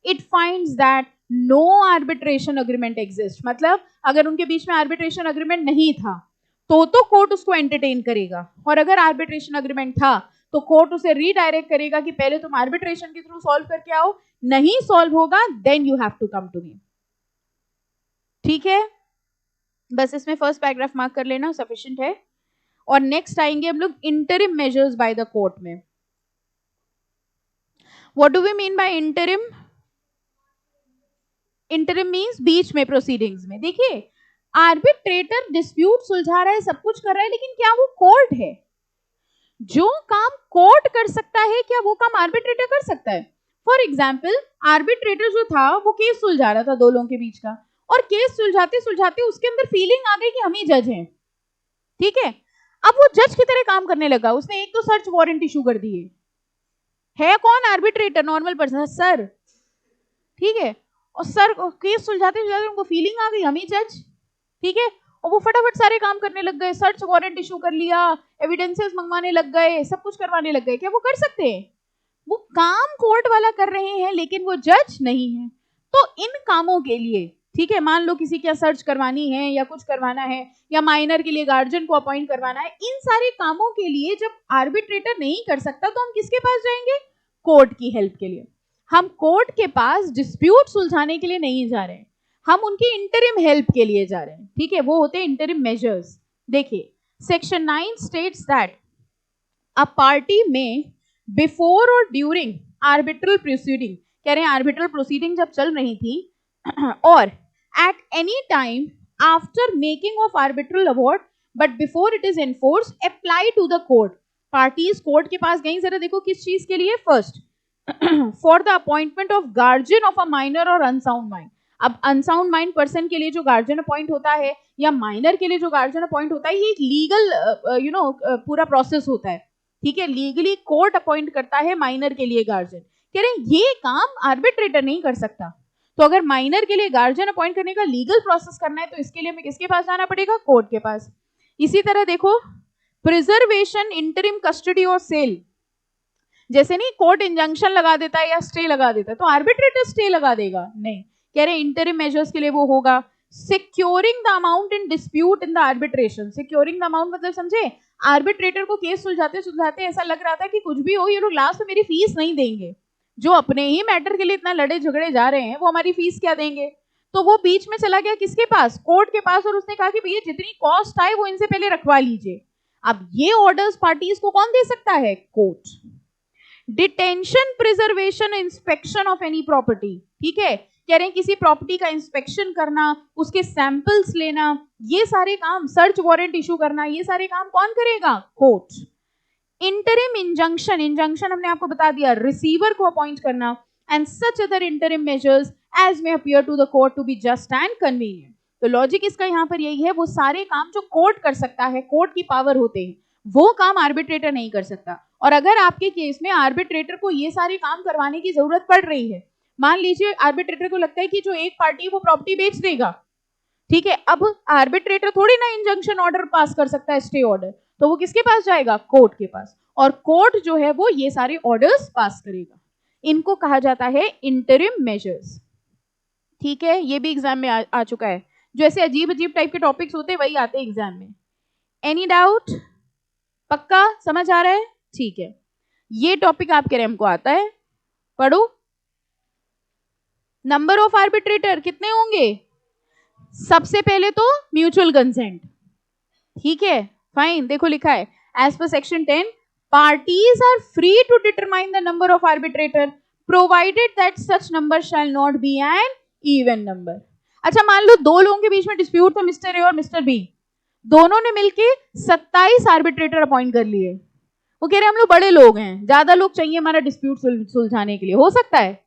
it finds that no arbitration agreement exists। मतलब अगर उनके बीच में arbitration agreement नहीं था तो कोर्ट उसको एंटरटेन करेगा, और अगर arbitration agreement था तो कोर्ट उसे रीडायरेक्ट करेगा कि पहले तुम arbitration के थ्रू सॉल्व करके आओ, नहीं सॉल्व होगा then you have to come to me। ठीक है, बस इसमें फर्स्ट पैराग्राफ मार्क कर लेना, सफिशिएंट है। और नेक्स्ट आएंगे हम लोग interim measures by the court में। What do we mean by interim? Interim means बीच में प्रोसीडिंग्स में। देखिए आर्बिट्रेटर डिस्प्यूट सुलझा रहा है, सब कुछ कर रहा है, लेकिन क्या वो कोर्ट है? जो काम कोर्ट कर सकता है क्या वो काम आर्बिट्रेटर कर सकता है? फॉर एग्जाम्पल आर्बिट्रेटर जो था वो केस सुलझा रहा था दो लोगों के बीच का, और केस सुलझाते सुलझाते उसके अंदर फीलिंग आ गई कि हम ही जज हैं, ठीक है। अब वो जज की तरह काम करने लगा, उसने एक तो सर्च वारंट इशू कर दिए। है कौन? आर्बिट्रेटर, नॉर्मल पर्सन, सर, ठीक है। और सर केस सुलझाते सुलझाते उनको फीलिंग आ गई हम ही जज, ठीक है, और वो फटाफट सारे काम करने लग गए, सर्च वारंट इशू कर लिया, एविडेंसेस मंगवाने लग गए, सब कुछ करवाने लग गए। क्या वो कर सकते हैं? वो काम कोर्ट वाला कर रहे हैं, लेकिन वो जज नहीं है। तो इन कामों के लिए, ठीक है, मान लो किसी की सर्च करवानी है या कुछ करवाना है, या माइनर के लिए गार्जियन को अपॉइंट करवाना है, इन सारे कामों के लिए जब आर्बिट्रेटर नहीं कर सकता तो हम किसके पास जाएंगे? कोर्ट की हेल्प के लिए। हम कोर्ट के पास डिस्प्यूट सुलझाने के लिए नहीं जा रहे हैं, हम उनकी इंटरिम हेल्प के लिए जा रहे हैं, ठीक है, वो होते हैं इंटरिम मेजर्स। देखिए section 9 states that a party में बिफोर और ड्यूरिंग आर्बिट्रल प्रोसीडिंग, कह रहे हैं आर्बिट्रल प्रोसीडिंग जब चल रही थी और at any time after making of arbitral award but before it is enforce apply to the court. Parties court के पास गई, जरा देखो किस चीज के लिए? First for the appointment of guardian of a minor और अनसाउंड माइंड। अब अनसाउंड माइंड पर्सन के लिए जो गार्जियन अपॉइंट होता है या माइनर के लिए जो गार्जियन अपॉइंट होता है, ये एक लीगल पूरा प्रोसेस होता है, ठीक है, लीगली कोर्ट अपॉइंट करता है माइनर के लिए गार्जियन। कह रहे हैं ये काम आर्बिट्रेटर नहीं कर सकता, तो अगर माइनर के लिए गार्जियन अपॉइंट करने का लीगल प्रोसेस करना है तो इसके लिए हमें किसके पास जाना पड़ेगा? कोर्ट के पास। इसी तरह देखो प्रिजर्वेशन, इंटरिम कस्टडी और सेल, जैसे नहीं कोर्ट इंजंक्शन लगा देता है या स्टे लगा देता है तो आर्बिट्रेटर स्टे लगा देगा? नहीं, कह रहे हैं इंटरिम मेजर्स के लिए वो होगा। Securing the amount in dispute in the arbitration, securing the amount मतलब समझे, आर्बिट्रेटर को केस सुलझाते सुलझाते ऐसा लग रहा था कि कुछ भी हो ये लोग लास्ट में मेरी फीस नहीं देंगे, जो अपने ही मैटर के लिए इतना लड़े झगड़े जा रहे हैं वो हमारी फीस क्या देंगे। तो वो बीच में चला गया किसके पास? कोर्ट के पास, और उसने कहा कि भैया जितनी कॉस्ट आए वो इनसे पहले रखवा लीजिए। अब ये ऑर्डर्स पार्टीज को कौन दे सकता है? Court. Detention, preservation, inspection of any property, ठीक है, कह रहे हैं किसी प्रॉपर्टी का इंस्पेक्शन करना, उसके सैंपल्स लेना, ये सारे काम, सर्च वारंट इशू करना, ये सारे काम कौन करेगा? कोर्ट। इंटरिम इंजंक्शन, इंजंक्शन हमने आपको बता दिया, रिसीवर को अपॉइंट करना, and such other interim measures as may appear to the court to be just and convenient. तो लॉजिक इसका यहाँ पर यही है, वो सारे काम जो कोर्ट कर सकता है, कोर्ट की पावर होते हैं, वो काम आर्बिट्रेटर नहीं कर सकता। और अगर आपके केस में आर्बिट्रेटर को ये सारे काम करवाने की जरूरत पड़ रही है, मान लीजिए आर्बिट्रेटर को लगता है कि जो एक पार्टी वो प्रॉपर्टी बेच देगा, ठीक है, अब आर्बिट्रेटर थोड़ी ना इंजंक्शन ऑर्डर पास कर सकता है, स्टे ऑर्डर, तो वो किसके पास जाएगा? कोर्ट के पास, और कोर्ट जो है वो ये सारे ऑर्डर्स पास करेगा। इनको कहा जाता है इंटरिम मेजर्स। ठीक है, ये भी एग्जाम में आ चुका है। जो ऐसे अजीब अजीब टाइप के टॉपिक्स होते हैं वही आते हैं एग्जाम में। Any doubt? पक्का समझ आ रहा है? ठीक है, ये टॉपिक आपके रैम को आता है, पढ़ो। नंबर ऑफ आर्बिट्रेटर कितने होंगे? सबसे पहले तो म्यूचुअल कंसेंट, ठीक है, फाइन। देखो लिखा है as per section 10 parties are free to determine the number of arbitrator provided that such number shall not be an even number. अच्छा, मान लो दो लोगों के बीच में डिस्प्यूट था, मिस्टर ए और मिस्टर बी, दोनों ने मिलके 27 आर्बिट्रेटर अपॉइंट कर लिए। वो कह रहे हम लोग बड़े लोग हैं, ज्यादा लोग चाहिए हमारा डिस्प्यूट सुलझाने के लिए, हो सकता है।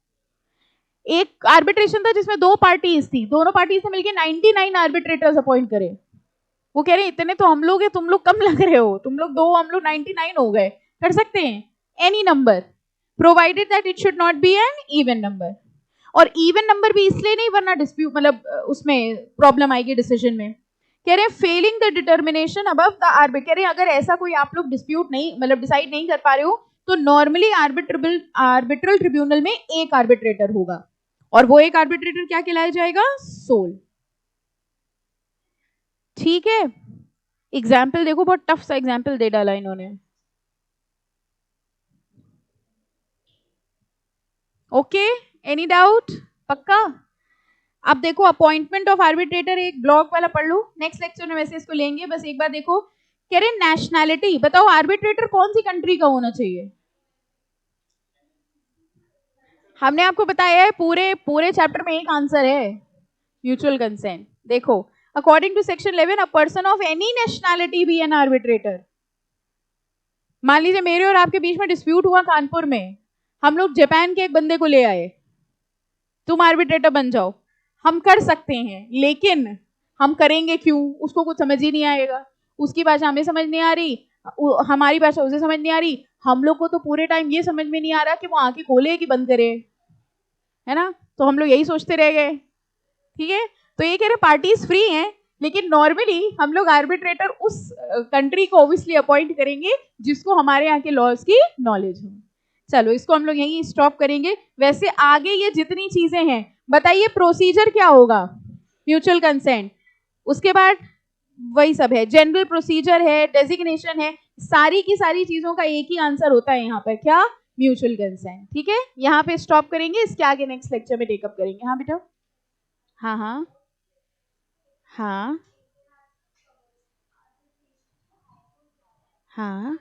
एक आर्बिट्रेशन था जिसमें दो पार्टीज थी, दोनों पार्टीज ने मिलकर 99 आर्बिट्रेटर्स अपॉइंट करे। वो कह रहे इतने तो हम लोग हैं, तुम लोग कम लग रहे हो, तुम लोग दो, हम लोग 99 हो गए। कर सकते हैं any number provided that it should not be an even number. और इवन नंबर भी इसलिए नहीं, वरना डिस्प्यूट मतलब उसमें प्रॉब्लम आएगी डिसीजन में। कह रहे हैं Fehling the determination above the orbit, कह रहे हैं अगर ऐसा कोई आप लोग डिस्प्यूट नहीं मतलब डिसाइड नहीं कर पा रहे हो, तो नॉर्मली आर्बिट्रल ट्रिब्यूनल में एक आर्बिट्रेटर होगा, और वो एक आर्बिट्रेटर क्या कहलाया जाएगा? सोल। ठीक है, एग्जाम्पल देखो, बहुत टफ सा एग्जाम्पल दे डाला इन्होंने। Okay, any doubt? पक्का? अब देखो अपॉइंटमेंट ऑफ आर्बिट्रेटर, एक ब्लॉक वाला पढ़ लो, नेक्स्ट लेक्चर में वैसे इसको लेंगे, बस एक बार देखो। कह रहे नेशनैलिटी, बताओ आर्बिट्रेटर कौन सी कंट्री का होना चाहिए? हमने आपको बताया है, पूरे पूरे चैप्टर में एक आंसर है, म्यूचुअल कंसेंट। देखो, according to section 11 a person of any nationality be an arbitrator. मान लीजिए मेरे और आपके बीच में डिस्प्यूट हुआ कानपुर में, हम लोग जापान के एक बंदे को ले आए, तुम आर्बिट्रेटर बन जाओ, हम कर सकते हैं, लेकिन हम करेंगे क्यों? उसको कुछ समझ ही नहीं आएगा, उसकी भाषा हमें समझ नहीं आ रही, हमारी भाषा उसे समझ नहीं आ रही, हम लोग को तो पूरे टाइम ये समझ में नहीं आ रहा कि वो आंखें खोले कि बंद करे, है ना? तो हम लोग यही सोचते रह गए। ठीक है, तो ये कह रहे पार्टीज फ्री हैं, लेकिन नॉर्मली हम लोग आर्बिट्रेटर उस कंट्री को ऑब्वियसली अपॉइंट करेंगे जिसको हमारे यहाँ के लॉज की नॉलेज हो। चलो, इसको हम लोग यहीं स्टॉप करेंगे। वैसे आगे ये जितनी चीजें हैं, बताइए प्रोसीजर क्या होगा? म्यूचुअल कंसेंट, उसके बाद वही सब है, जनरल प्रोसीजर है, डेजिग्नेशन है, सारी की सारी चीजों का एक ही आंसर होता है यहाँ पर, क्या? Mutual consent. ठीक है, यहाँ पे स्टॉप करेंगे, इसके आगे नेक्स्ट लेक्चर में टेकअप करेंगे। हाँ बेटा, हाँ हाँ हाँ हाँ